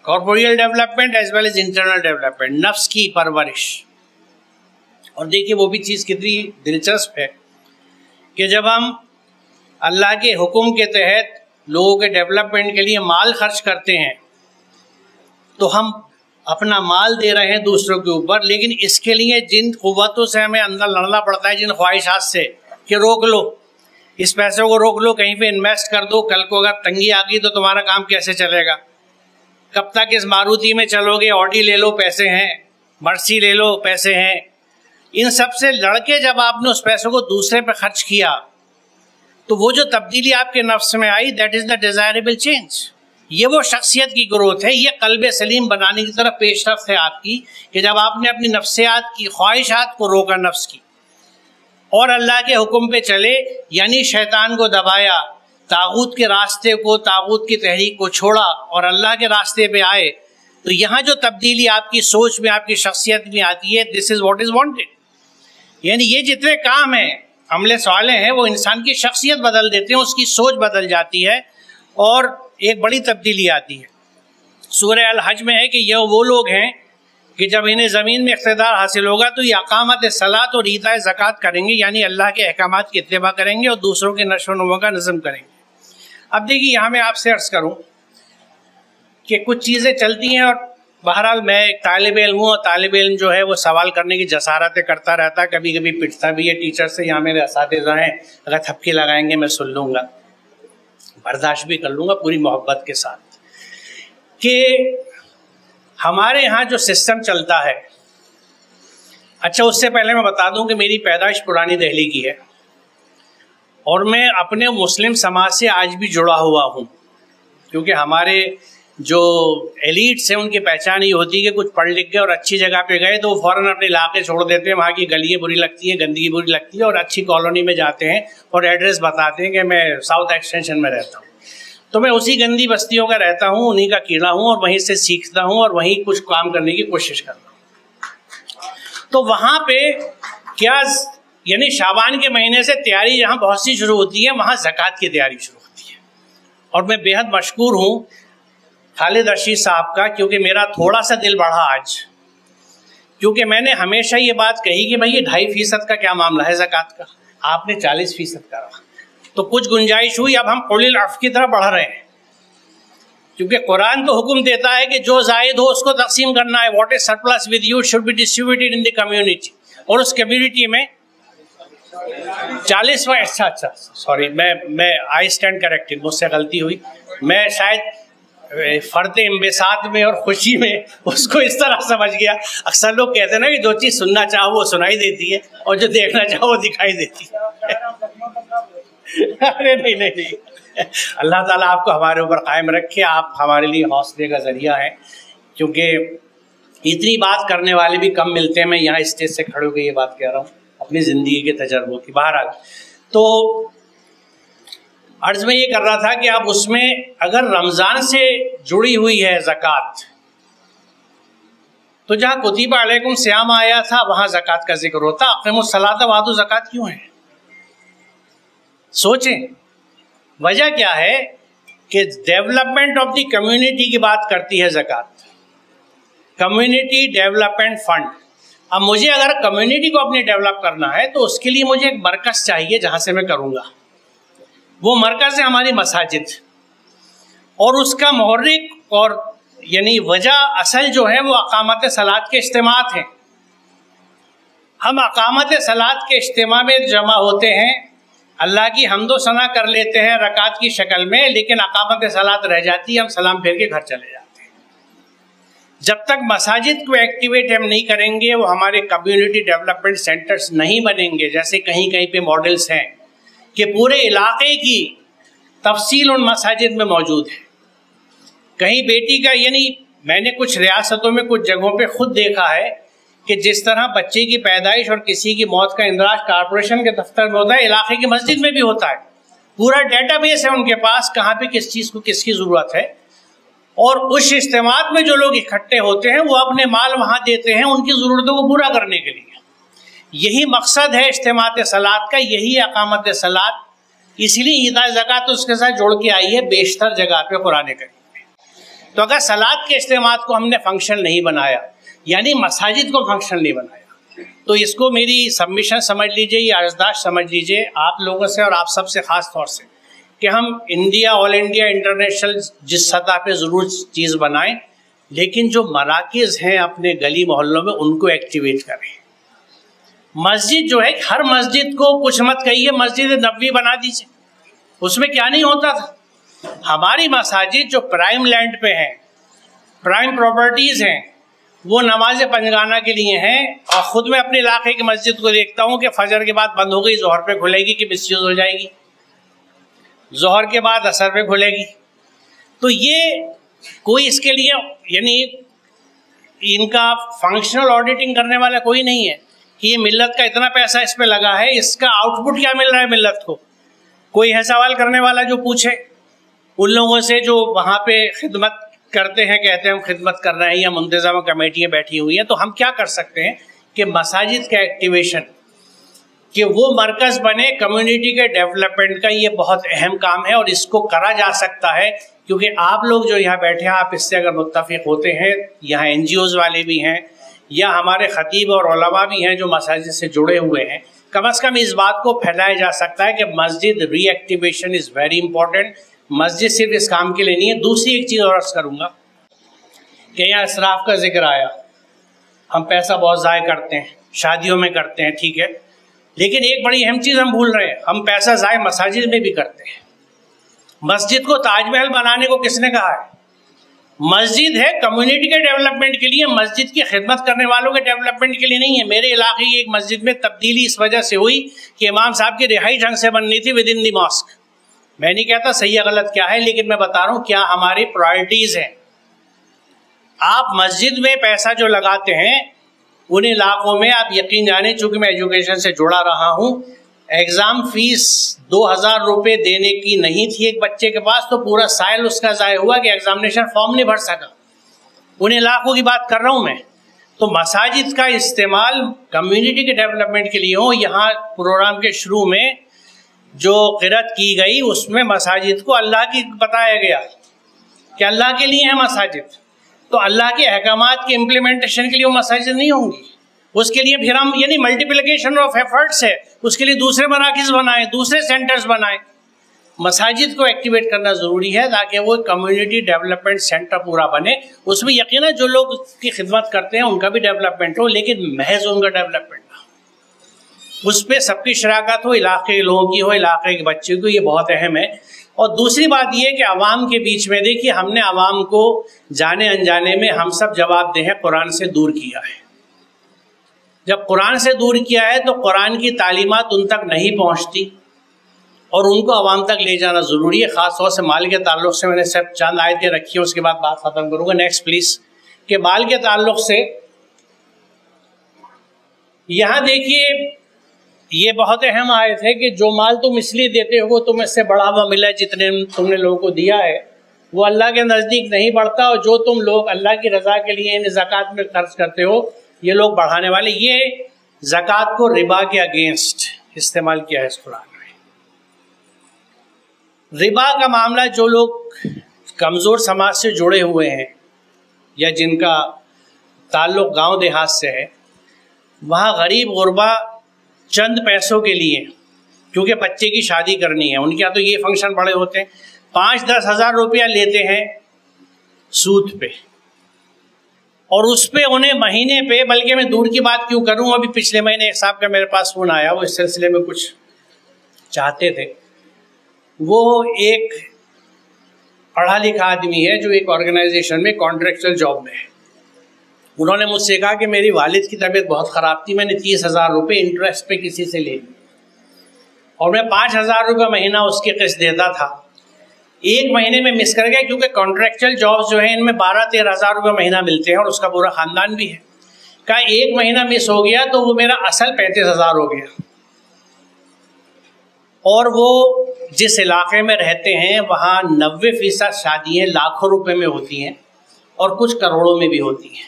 corporeal development as well as internal development, نفس کی پرورش. اور دیکھیے وہ بھی چیز کتنی دلچسپ ہے کہ جب ہم اللہ کے حکم کے تحت لوگوں کے ڈیولپمنٹ کے لیے مال خرچ کرتے ہیں تو ہم اپنا مال دے رہے ہیں دوسروں کے اوپر، لیکن اس کے لیے جن قوتوں سے ہمیں اندر لڑنا پڑتا ہے، جن خواہشات سے کہ روک لو اس پیسے کو، روک لو، کہیں پہ انویسٹ کر دو، کل کو اگر تنگی آ گئی تو تمہارا کام کیسے چلے گا، کب تک اس ماروتی میں چلو گے، آڈی لے لو پیسے ہیں، مرسی لے لو پیسے ہیں. ان سب سے لڑ کے جب آپ نے اس پیسے کو دوسرے پہ خرچ کیا تو وہ جو تبدیلی آپ کے نفس میں آئی that is the desirable change. یہ وہ شخصیت کی گروتھ ہے، یہ قلب سلیم بنانے کی طرف پیش رفت ہے آپ کی کہ جب آپ نے اپنی نفسیات کی خواہشات کو روکا نفس کی اور اللہ کے حکم پہ چلے، یعنی شیطان کو دبایا، طاغوت کے راستے کو، طاغوت کی تحریک کو چھوڑا اور اللہ کے راستے پہ آئے، تو یہاں جو تبدیلی آپ کی سوچ میں، آپ کی شخصیت میں آتی ہے، دس از واٹ از وانٹیڈ. یعنی یہ جتنے کام ہیں، عملے صالح ہیں، وہ انسان کی شخصیت بدل دیتے ہیں، اس کی سوچ بدل جاتی ہے اور ایک بڑی تبدیلی آتی ہے. سورہ الحج میں ہے کہ یہ وہ لوگ ہیں کہ جب انہیں زمین میں اقتدار حاصل ہوگا تو یہ اقامت صلاۃ اور ایتاء زکوٰۃ کریں گے، یعنی اللہ کے احکامات کی اتباع کریں گے اور دوسروں کے نشو و نما کا نظم کریں گے۔ اب دیکھیے یہاں میں آپ سے عرض کروں کہ کچھ چیزیں چلتی ہیں، اور بہرحال میں ایک طالب علم ہوں، اور طالب علم جو ہے وہ سوال کرنے کی جسارتیں کرتا رہتا ہے، کبھی کبھی پٹتا بھی ہے ٹیچر سے، یہاں میرے اساتذہ ہیں، اگر تھپکی لگائیں گے میں سن لوں گا، برداشت بھی کر لوں گا پوری محبت کے ساتھ۔ کہ ہمارے ہاں جو سسٹم چلتا ہے، اچھا اس سے پہلے میں بتا دوں کہ میری پیدائش پرانی دہلی کی ہے، اور میں اپنے مسلم سماج سے آج بھی جڑا ہوا ہوں، کیونکہ ہمارے جو ایلیٹس ہیں ان کی پہچان یہ ہوتی ہے کہ کچھ پڑھ لکھ گئے اور اچھی جگہ پہ گئے تو وہ فوراً اپنے علاقے چھوڑ دیتے ہیں، وہاں کی گلیاں بری لگتی ہیں، گندگی بری لگتی ہے، اور اچھی کالونی میں جاتے ہیں اور ایڈریس بتاتے ہیں کہ میں ساؤتھ ایکسٹینشن میں رہتا ہوں۔ تو میں اسی گندی بستیوں کا رہتا ہوں، انہی کا کیڑا ہوں، اور وہیں سے سیکھتا ہوں اور وہیں کچھ کام کرنے کی کوشش کرتا ہوں۔ تو وہاں پہ کیا یعنی شعبان کے مہینے سے تیاری جہاں بہت سی شروع ہوتی ہے، وہاں زکوٰۃ کی تیاری شروع ہوتی ہے، اور میں بے حد مشکور ہوں خالد رشید صاحب کا، کیونکہ میرا تھوڑا سا دل بڑھا آج، کیونکہ میں نے ہمیشہ یہ بات کہی کہ بھائی یہ 2.5% کا کیا معاملہ ہے زکوٰۃ کا، آپ نے 40% کرا، تو کچھ گنجائش ہوئی، اب ہم قول العفو کی طرف بڑھ رہے ہیں، کیونکہ قرآن تو حکم دیتا ہے کہ جو زائد ہو اس کو تقسیم کرنا ہے، what is surplus with you should be distributed in the community, اور اس کمیونٹی میں 40 اچھا سوری میں آئی اسٹینڈ کریکٹڈ، مجھ سے غلطی ہوئی، میں شاید فرد انبساط میں اور خوشی میں اس کو اس طرح سمجھ گیا۔ اکثر لوگ کہتے ہیں نا کہ جو چیز سننا چاہو وہ سنائی دیتی ہے اور جو دیکھنا چاہو وہ دکھائی دیتی ہے۔ ارے نہیں، اللہ تعالیٰ آپ کو ہمارے اوپر قائم رکھے، آپ ہمارے لیے حوصلے کا ذریعہ ہیں، کیونکہ اتنی بات کرنے والے بھی کم ملتے ہیں۔ میں یہاں اسٹیج سے کھڑے ہو کے یہ بات کہہ رہا ہوں اپنی زندگی کے تجربوں کی۔ بہرحال تو عرض میں یہ کر رہا تھا کہ اب اس میں اگر رمضان سے جڑی ہوئی ہے زکوٰۃ، تو جہاں کتب علیکم صیام آیا تھا وہاں زکوٰۃ کا ذکر ہوتا، اقیموا الصلاۃ وآتوا الزکوٰۃ کیوں ہے؟ سوچیں وجہ کیا ہے کہ ڈیولپمنٹ آف دی کمیونٹی کی بات کرتی ہے زکوٰۃ، کمیونٹی ڈیولپمنٹ فنڈ۔ اب مجھے اگر کمیونٹی کو اپنی ڈیولپ کرنا ہے تو اس کے لیے مجھے ایک مرکز چاہیے جہاں سے میں کروں گا، وہ مرکز ہے ہماری مساجد، اور اس کا محرک اور یعنی وجہ اصل جو ہے وہ اقامت صلاۃ کے اجتماعات ہیں۔ ہم اقامت صلاۃ کے اجتماع میں جمع ہوتے ہیں، اللہ کی حمد و ثنا کر لیتے ہیں رکعت کی شکل میں، لیکن اقامت صلاۃ رہ جاتی ہے، ہم سلام پھیر کے گھر چلے جاتے ہیں۔ جب تک مساجد کو ایکٹیویٹ ہم نہیں کریں گے، وہ ہمارے کمیونٹی ڈیولپمنٹ سینٹرز نہیں بنیں گے، جیسے کہیں کہیں پہ ماڈلز ہیں کہ پورے علاقے کی تفصیل ان مساجد میں موجود ہے۔ کہیں بیٹی کا یعنی میں نے کچھ ریاستوں میں کچھ جگہوں پہ خود دیکھا ہے کہ جس طرح بچے کی پیدائش اور کسی کی موت کا اندراج کارپوریشن کے دفتر میں ہوتا ہے، علاقے کی مسجد میں بھی ہوتا ہے، پورا ڈیٹا بیس ہے ان کے پاس کہاں پہ کس چیز کو کس کی ضرورت ہے، اور اس اجتماعات میں جو لوگ اکٹھے ہوتے ہیں وہ اپنے مال وہاں دیتے ہیں ان کی ضرورتوں کو پورا کرنے کے لیے۔ یہی مقصد ہے اجتماعات صلاۃ کا، یہی اقامت صلاۃ، اس لیے ایتاء زکوٰۃ اس کے ساتھ جوڑ کے آئی ہے بیشتر جگہ پہ قرآن کریم میں۔ تو اگر صلاۃ کے اجتماعات کو ہم نے فنکشن نہیں بنایا، یعنی مساجد کو فنکشن نہیں بنایا، تو اس کو میری سبمیشن سمجھ لیجئے یا عرضداشت سمجھ لیجئے آپ لوگوں سے اور آپ سب سے خاص طور سے، کہ ہم انڈیا، آل انڈیا، انٹرنیشنل جس سطح پہ ضرور چیز بنائیں، لیکن جو مراکز ہیں اپنے گلی محلوں میں ان کو ایکٹیویٹ کریں۔ مسجد جو ہے، ہر مسجد کو کچھ مت کہیے مسجد نبوی بنا دیجیے، اس میں کیا نہیں ہوتا تھا۔ ہماری مساجد جو پرائم لینڈ پہ ہیں، پرائم پراپرٹیز ہیں، وہ نماز پنجگانہ کے لیے ہیں، اور خود میں اپنے علاقے کی مسجد کو دیکھتا ہوں کہ فجر کے بعد بند ہو گئی، ظہر پہ کھلے گی کہ مسجد ہو جائے گی، ظہر کے بعد عصر پہ کھلے گی۔ تو یہ کوئی اس کے لیے یعنی ان کا فنکشنل آڈیٹنگ کرنے والا کوئی نہیں ہے کہ یہ ملت کا اتنا پیسہ اس پہ لگا ہے، اس کا آؤٹ پٹ کیا مل رہا ہے ملت کو۔ کوئی ہے سوال کرنے والا جو پوچھے ان لوگوں سے جو وہاں پہ خدمت کرتے ہیں، کہتے ہیں ہم خدمت کر رہے ہیں، یا منتظمہ کمیٹیاں بیٹھی ہوئی ہیں۔ تو ہم کیا کر سکتے ہیں کہ مساجد کا ایکٹیویشن، کہ وہ مرکز بنے کمیونٹی کے ڈیولپمنٹ کا، یہ بہت اہم کام ہے، اور اس کو کرا جا سکتا ہے کیونکہ آپ لوگ جو یہاں بیٹھے ہیں، آپ اس سے اگر متفق ہوتے ہیں، یہاں این جی اوز والے بھی ہیں، یا ہمارے خطیب اور علماء بھی ہیں جو مساجد سے جڑے ہوئے ہیں، کم از کم اس بات کو پھیلایا جا سکتا ہے کہ مسجد ری ایکٹیویشن از ویری امپورٹنٹ. مسجد صرف اس کام کے لیے نہیں ہے. دوسری ایک چیز اور عرض کروں گا کہ یہاں اسراف کا ذکر آیا. ہم پیسہ بہت ضائع کرتے ہیں، شادیوں میں کرتے ہیں، ٹھیک ہے، لیکن ایک بڑی اہم چیز ہم بھول رہے ہیں، ہم پیسہ ضائع مساجد میں بھی کرتے ہیں. مسجد کو تاج محل بنانے کو کس نے کہا ہے؟ مسجد ہے کمیونٹی کے ڈیولپمنٹ کے لیے، مسجد کی خدمت کرنے والوں کے ڈیولپمنٹ کے لیے نہیں ہے. میرے علاقے کی ایک مسجد میں تبدیلی اس وجہ سے ہوئی کہ امام صاحب کی رہائی ڈھنگ سے بننی تھی ود ان دی ماسک. میں نہیں کہتا صحیح یا غلط کیا ہے، لیکن میں بتا رہا ہوں کیا ہماری پرائرٹیز ہیں. آپ مسجد میں پیسہ جو لگاتے ہیں ان علاقوں میں آپ یقین جانیں، چونکہ میں ایجوکیشن سے جڑا رہا ہوں، ایگزام فیس 2000 روپے دینے کی نہیں تھی ایک بچے کے پاس، تو پورا سائل اس کا ضائع ہوا کہ ایگزامینیشن فارم نہیں بھر سکا. ان علاقوں کی بات کر رہا ہوں میں. تو مساجد کا استعمال کمیونٹی کے ڈیولپمنٹ کے لیے ہو. یہاں پروگرام کے شروع میں جو قرأت کی گئی اس میں مساجد کو اللہ کی بتایا گیا کہ اللہ کے لیے ہے مساجد. تو اللہ کے احکامات کے امپلیمنٹیشن کے لیے وہ مساجد نہیں ہوں گی. اس کے لیے پھر ہم یعنی ملٹیپلیکیشن آف ایفرٹس ہے، اس کے لیے دوسرے مراکز بنائیں، دوسرے سینٹرز بنائیں. مساجد کو ایکٹیویٹ کرنا ضروری ہے تاکہ وہ کمیونٹی ڈیولپمنٹ سینٹر پورا بنے. اس میں یقیناً جو لوگ کی خدمت کرتے ہیں ان کا بھی ڈیولپمنٹ ہو، لیکن محض ان کا ڈیولپمنٹ نہ ہو، اس پہ سب کی شراکت ہو، علاقے کے لوگوں کی ہو، علاقے کے بچے کی. یہ بہت اہم ہے. اور دوسری بات یہ کہ عوام کے بیچ میں دیکھیے، ہم نے عوام کو جانے انجانے میں ہم سب جواب دہ قرآن سے دور کیا ہے. جب قرآن سے دور کیا ہے تو قرآن کی تعلیمات ان تک نہیں پہنچتی اور ان کو عوام تک لے جانا ضروری ہے. خاص طور سے مال کے تعلق سے میں نے صرف چند آیتیں رکھی ہیں، اس کے بعد بات ختم کروں گا. Next please. کہ مال کے تعلق سے یہاں دیکھیے یہ بہت اہم آیت ہے کہ جو مال تم اس لیے دیتے ہو تم اس سے بڑا ہوا ملا جتنے تم نے لوگوں کو دیا ہے وہ اللہ کے نزدیک نہیں بڑھتا، اور جو تم لوگ اللہ کی رضا کے لیے ان زکوٰۃ میں خرچ کرتے ہو یہ لوگ بڑھانے والے. یہ زکوٰۃ کو ربا کے اگینسٹ استعمال کیا ہے اس قرآن میں. ربا کا معاملہ جو لوگ کمزور سماج سے جڑے ہوئے ہیں یا جن کا تعلق گاؤں دیہات سے ہے، وہاں غریب غربا چند پیسوں کے لیے، کیونکہ بچے کی شادی کرنی ہے، ان کے یہاں تو یہ فنکشن بڑے ہوتے ہیں، 5-10 ہزار روپیہ لیتے ہیں سود پہ، اور اس پہ انہیں مہینے پہ، بلکہ میں دور کی بات کیوں کروں، ابھی پچھلے مہینے ایک صاحب کا میرے پاس فون آیا، وہ اس سلسلے میں کچھ چاہتے تھے. وہ ایک پڑھا لکھا آدمی ہے جو ایک آرگنائزیشن میں کانٹریکچل جاب میں ہے. انہوں نے مجھ سے کہا کہ میری والد کی طبیعت بہت خراب تھی، میں نے 30,000 روپے انٹرسٹ پہ کسی سے لے لی اور میں 5,000 روپے مہینہ اس کی قسط دیتا تھا. ایک مہینے میں مس کر گیا، کیونکہ کانٹریکچل جابس جو ہیں ان میں 12-13 ہزار روپے مہینہ ملتے ہیں اور اس کا پورا خاندان بھی ہے. کہا ایک مہینہ مس ہو گیا تو وہ میرا اصل 35,000 ہو گیا. اور وہ جس علاقے میں رہتے ہیں وہاں 90% شادیاں لاکھوں روپے میں ہوتی ہیں اور کچھ کروڑوں میں بھی ہوتی ہیں.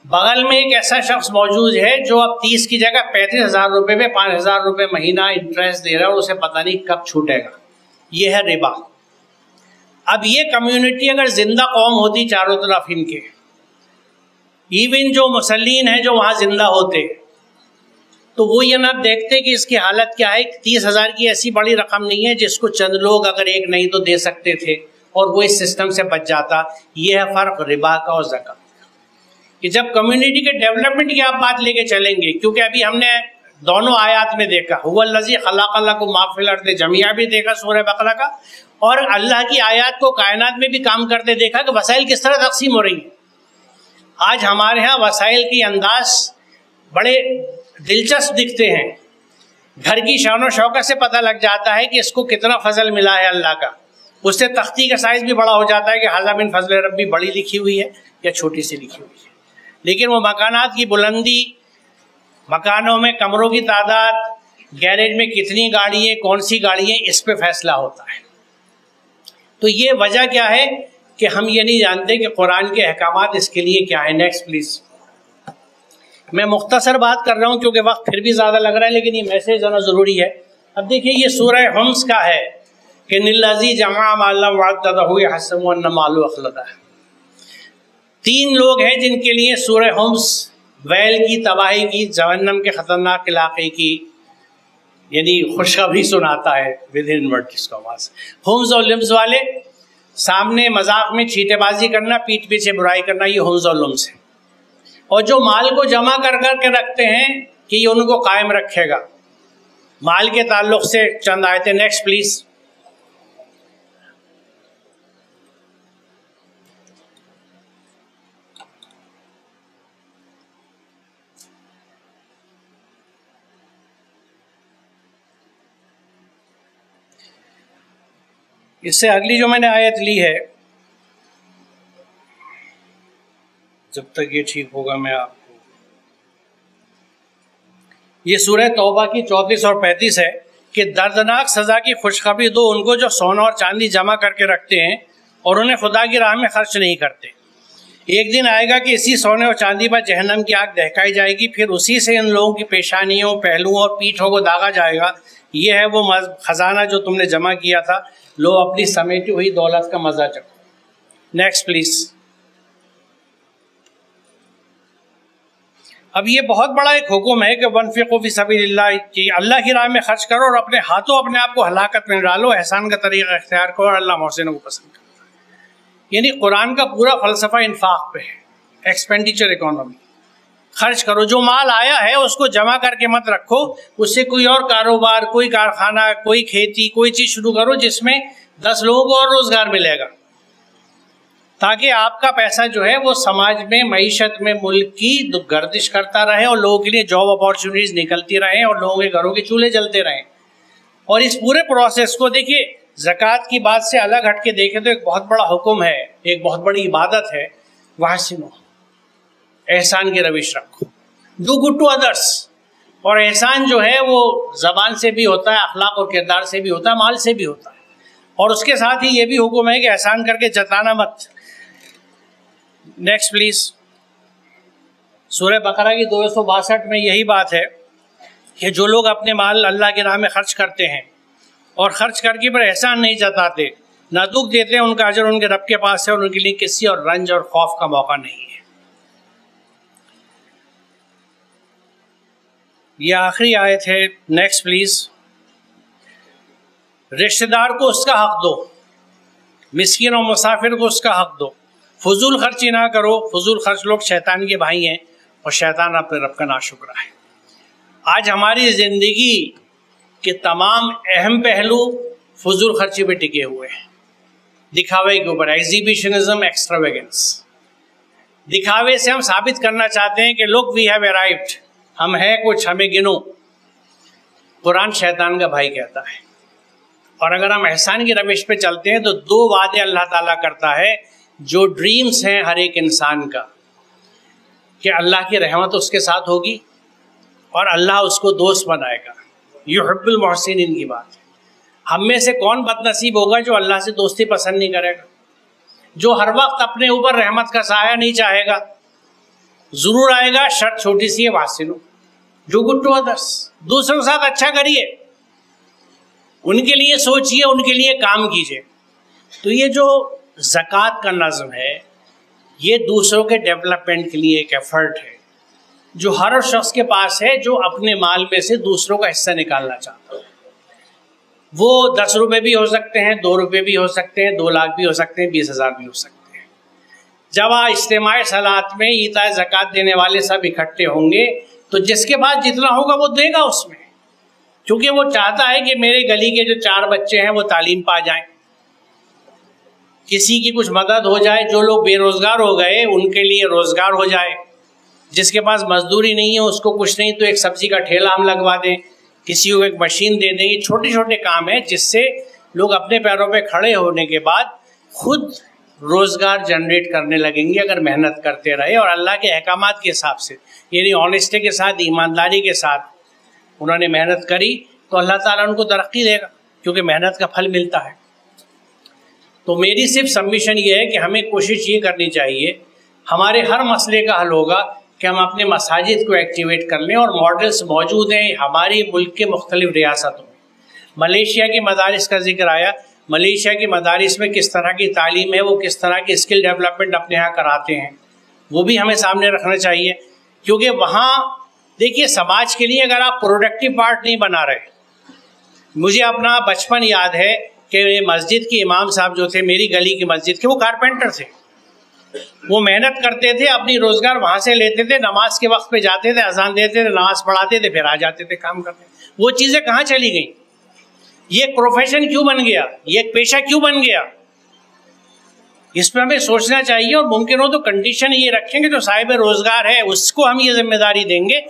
بغل میں ایک ایسا شخص موجود ہے جو اب 30 کی جگہ 35,000 روپے میں 5,000 روپے مہینہ انٹرسٹ دے رہا ہے اور اسے پتہ نہیں کب چھوٹے گا. یہ ہے ربا. اب یہ کمیونٹی اگر زندہ قوم ہوتی چاروں طرف ان کے، ایون جو مسلین ہیں جو وہاں زندہ ہوتے، تو وہ یہ نہ دیکھتے کہ اس کی حالت کیا ہے. 30,000 کی ایسی بڑی رقم نہیں ہے جس کو چند لوگ اگر ایک نہیں تو دے سکتے تھے اور وہ اس سسٹم سے بچ جاتا. یہ ہے فرق ربا کا اور زکوٰۃ کا، کہ جب کمیونٹی کے ڈیولپمنٹ کی آپ بات لے کے چلیں گے، کیونکہ ابھی ہم نے دونوں آیات میں دیکھا هو الذی خلق لکم ما فی الارض جمیعا بھی دیکھا سورہ بقرہ کا، اور اللہ کی آیات کو کائنات میں بھی کام کرتے دیکھا کہ وسائل کس طرح تقسیم ہو رہی ہیں. آج ہمارے ہاں وسائل کی انداز بڑے دلچسپ دکھتے ہیں. گھر کی شان و شوکت سے پتہ لگ جاتا ہے کہ اس کو کتنا فضل ملا ہے اللہ کا. اس سے تختی کا سائز بھی بڑا ہو جاتا ہے کہ ھذا من فضل ربی بڑی لکھی ہوئی ہے یا چھوٹی سی لکھی ہوئی ہے. لیکن وہ مکانات کی بلندی، مکانوں میں کمروں کی تعداد، گیریج میں کتنی گاڑی ہیں، کون سی گاڑی ہیں، اس پہ فیصلہ ہوتا ہے. تو یہ وجہ کیا ہے کہ ہم یہ نہیں جانتے کہ قرآن کے احکامات اس کے لیے کیا ہے. Next please. میں مختصر بات کر رہا ہوں کیونکہ وقت پھر بھی زیادہ لگ رہا ہے، لیکن یہ میسیج ذرا ضروری ہے. اب دیکھیے یہ سورہ حمز کا ہے کہ الذی جمع مالا وعددہ یحسب ان مالہ اخلدہ. 3 لوگ ہیں جن کے لیے سورہ حمز ویل کی، تباہی کی، جہنم کے خطرناک علاقے کی یعنی خوشخبری سناتا ہے ود ان ورڈ کو آواز. ہومز اور لمز والے، سامنے مذاق میں چھیٹے بازی کرنا، پیٹھ پیچھے برائی کرنا، یہ ہومز اور لمز ہے. اور جو مال کو جمع کر کر کے رکھتے ہیں کہ یہ ان کو قائم رکھے گا. مال کے تعلق سے چند آیتیں نیکسٹ پلیز. اس سے اگلی جو میں نے آیت لی ہے، جب تک یہ ٹھیک ہوگا میں آپ کو، یہ سورہ توبہ کی 34 اور 35 ہے کہ دردناک سزا کی خوشخبری دو ان کو جو سونا اور چاندی جمع کر کے رکھتے ہیں اور انہیں خدا کی راہ میں خرچ نہیں کرتے. ایک دن آئے گا کہ اسی سونے اور چاندی پر جہنم کی آگ دہکائی جائے گی، پھر اسی سے ان لوگوں کی پیشانیوں، پہلوؤں اور پیٹھوں کو داغا جائے گا. یہ ہے وہ خزانہ جو تم نے جمع کیا تھا، لو اپنی سمیٹی ہوئی دولت کا مزہ چکھو. Next please. اب یہ بہت بڑا ایک حکم ہے کہ وَانفِقُوا فِي سَبِيلِ اللَّهِ، کہ اللہ کی راہ میں خرچ کرو اور اپنے ہاتھوں اپنے آپ کو ہلاکت میں ڈالو، احسان کا طریقہ اختیار کرو اور اللہ محسنوں کو پسند کرتا ہے. یعنی قرآن کا پورا فلسفہ انفاق پہ ہے، ایکسپینڈیچر اکانومی. خرچ کرو، جو مال آیا ہے اس کو جمع کر کے مت رکھو، اس سے کوئی اور کاروبار، کوئی کارخانہ، کوئی کھیتی، کوئی چیز شروع کرو جس میں 10 لوگوں کو اور روزگار ملے گا، تاکہ آپ کا پیسہ جو ہے وہ سماج میں، معیشت میں، ملک کی گردش کرتا رہے اور لوگوں کے لیے جاب اپارچونیٹیز نکلتی رہیں اور لوگوں کے گھروں کے چولہے جلتے رہیں. اور اس پورے پروسیس کو دیکھیے، زکوٰۃ کی بات سے الگ ہٹ کے دیکھیں تو ایک بہت بڑا حکم ہے، ایک بہت بڑی عبادت ہے. وَأَحْسِنُوا، احسان کی روش رکھو، ڈو گڈ ٹو ادرس. اور احسان جو ہے وہ زبان سے بھی ہوتا ہے، اخلاق اور کردار سے بھی ہوتا ہے، مال سے بھی ہوتا ہے. اور اس کے ساتھ ہی یہ بھی حکم ہے کہ احسان کر کے جتانا مت. Next please. سورہ بقرہ کی 262 میں یہی بات ہے کہ جو لوگ اپنے مال اللہ کی راہ میں خرچ کرتے ہیں اور خرچ کر کے پر احسان نہیں جتاتے، نہ دکھ دیتے ہیں، ان کا اجر ان کے رب کے پاس ہے اور ان کے لیے کسی اور رنج اور خوف کا موقع نہیں ہے. یہ آخری آیت ہے. Next please. رشتہ دار کو اس کا حق دو، مسکین اور مسافر کو اس کا حق دو. فضول خرچی نہ کرو، فضول خرچ لوگ شیطان کے بھائی ہیں اور شیطان اپنے رب کا ناشکرا ہے. آج ہماری زندگی کے تمام اہم پہلو فضول خرچی پہ ٹکے ہوئے ہیں، دکھاوے کے اوپر، ایگزیبیشنزم، ایکسٹراویگنس. دکھاوے سے ہم ثابت کرنا چاہتے ہیں کہ لوک وی ہیو ارائیوڈ، ہم ہیں کچھ، ہمیں گنو. قرآن شیطان کا بھائی کہتا ہے. اور اگر ہم احسان کی روش پہ چلتے ہیں تو 2 وعدے اللہ تعالیٰ کرتا ہے جو ڈریمز ہیں ہر ایک انسان کا، کہ اللہ کی رحمت اس کے ساتھ ہوگی اور اللہ اس کو دوست بنائے گا. یحب المحسنین کی بات ہے. ہم میں سے کون بد نصیب ہوگا جو اللہ سے دوستی پسند نہیں کرے گا، جو ہر وقت اپنے اوپر رحمت کا سایہ نہیں چاہے گا. ضرور آئے گا، شرط چھوٹی سی ہے، واسنو ڈو گڈ ٹو ادرس. دوسروں کے ساتھ اچھا کریے، ان کے لیے سوچیے، ان کے لیے کام کیجیے. تو یہ جو زکوٰۃ کا نظم ہے، یہ دوسروں کے ڈیولپمنٹ کے لیے ایک ایفرٹ ہے جو ہر شخص کے پاس ہے جو اپنے مال میں سے دوسروں کا حصہ نکالنا چاہتا ہے. وہ 10 روپے بھی ہو سکتے ہیں، 2 روپے بھی ہو سکتے ہیں، 2 لاکھ بھی ہو سکتے ہیں، 20,000 بھی ہو سکتے ہیں. جب اجتماع صلات میں ایتاء زکوٰۃ دینے والے سب اکٹھے ہوں گے تو جس کے پاس جتنا ہوگا وہ دے گا اس میں، کیونکہ وہ چاہتا ہے کہ میرے گلی کے جو 4 بچے ہیں وہ تعلیم پا جائیں، کسی کی کچھ مدد ہو جائے، جو لوگ بے روزگار ہو گئے ان کے لیے روزگار ہو جائے، جس کے پاس مزدوری نہیں ہے اس کو کچھ نہیں تو ایک سبزی کا ٹھیلا ہم لگوا دیں، کسی کو ایک مشین دے دیں. یہ چھوٹے چھوٹے کام ہیں جس سے لوگ اپنے پیروں پہ کھڑے ہونے کے بعد خود روزگار جنریٹ کرنے لگیں گے اگر محنت کرتے رہے اور اللہ کے احکامات کے حساب سے، یعنی آنیسٹی کے ساتھ، ایمانداری کے ساتھ انہوں نے محنت کری تو اللہ تعالیٰ ان کو ترقی دے گا، کیونکہ محنت کا پھل ملتا ہے. تو میری صرف سبمیشن یہ ہے کہ ہمیں کوشش یہ کرنی چاہیے، ہمارے ہر مسئلے کا حل ہوگا کہ ہم اپنے مساجد کو ایکٹیویٹ کر لیں. اور ماڈلز موجود ہیں ہماری ملک کے مختلف ریاستوں میں. ملیشیا کے مدارس کا ذکر آیا، ملیشیا کے مدارس میں کس طرح کی تعلیم ہے، وہ کس طرح کی اسکل ڈیولپمنٹ اپنے یہاں کراتے ہیں، وہ بھی ہمیں سامنے رکھنا چاہیے. کیونکہ وہاں دیکھیے سماج کے لیے اگر آپ پروڈکٹیو پارٹ نہیں بنا رہے. مجھے اپنا بچپن یاد ہے کہ مسجد کے امام صاحب جو تھے میری گلی کی مسجد کے، وہ کارپینٹر تھے. وہ محنت کرتے تھے، اپنی روزگار وہاں سے لیتے تھے، نماز کے وقت پہ جاتے تھے، اذان دیتے تھے، نماز پڑھاتے تھے، پھر آ جاتے تھے کام کرنے. وہ چیزیں کہاں چلی گئیں؟ یہ ایک پروفیشن کیوں بن گیا؟ یہ ایک پیشہ کیوں بن گیا؟ اس پہ ہمیں سوچنا چاہیے، اور ممکن ہو تو کنڈیشن یہ رکھیں کہ جو صاحب روزگار ہے اس کو ہم یہ ذمہ داری دیں گے.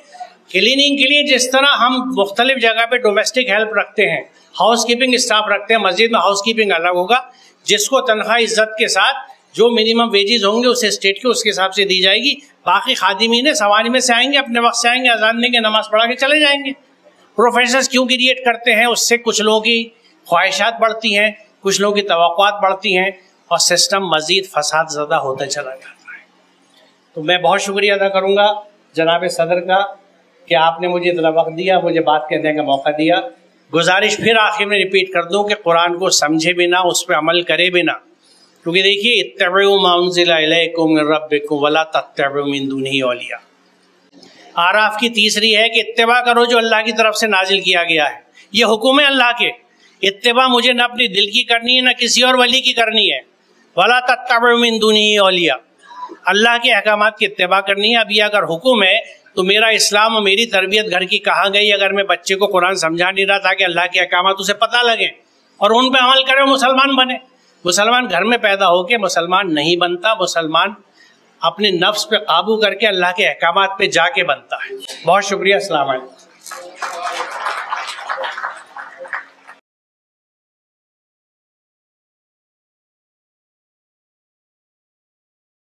کلیننگ کے لیے جس طرح ہم مختلف جگہ پہ ڈومیسٹک ہیلپ رکھتے ہیں، ہاؤس کیپنگ اسٹاف رکھتے ہیں، مسجد میں ہاؤس کیپنگ الگ ہوگا، جس کو تنخواہ عزت کے ساتھ جو منیمم ویجز ہوں گے اسے اسٹیٹ کے اس کے حساب سے دی جائے گی. باقی خادمین سواری میں سے آئیں گے، اپنے وقت سے آئیں گے، اذان دیں گے، نماز پڑھا کے چلے جائیں گے. پروفیسرز کیوں کریٹ کرتے ہیں؟ اس سے کچھ لوگوں کی خواہشات بڑھتی ہیں، کچھ لوگوں کی توقعات بڑھتی ہیں، اور سسٹم مزید فساد زدہ ہوتا چلا جاتا ہے. تو میں بہت شکریہ ادا کروں گا جناب صدر کا کہ آپ نے مجھے اتنا وقت دیا، مجھے بات کہنے کا موقع دیا. گزارش پھر آخر میں ریپیٹ کر دوں کہ قرآن کو سمجھے بنا، اس پہ عمل کرے بنا، کیونکہ دیکھیے اتبعوا ما انزل الیکم من ربکم ولا تتبعوا من دونہ اولیاء. آراف کی تیسری ہے کہ اتباع کرو جو اللہ کی طرف سے نازل کیا گیا ہے. یہ حکم ہے اللہ کے. اتباع مجھے نہ اپنی دل کی کرنی ہے، نہ کسی اور ولی کی کرنی ہے. ولا تتبعوا من دونہ اولیاء، اللہ کے احکامات کی اتباع کرنی ہے. اب یہ اگر حکم ہے تو میرا اسلام اور میری تربیت گھر کی کہاں گئی اگر میں بچے کو قرآن سمجھا نہیں رہا تاکہ اللہ کے احکامات اسے پتہ لگیں اور ان پہ عمل کرے، مسلمان بنے. مسلمان گھر میں پیدا ہو کے مسلمان نہیں بنتا، مسلمان اپنے نفس پہ قابو کر کے اللہ کے احکامات پہ جا کے بنتا ہے. بہت شکریہ، السلام علیکم.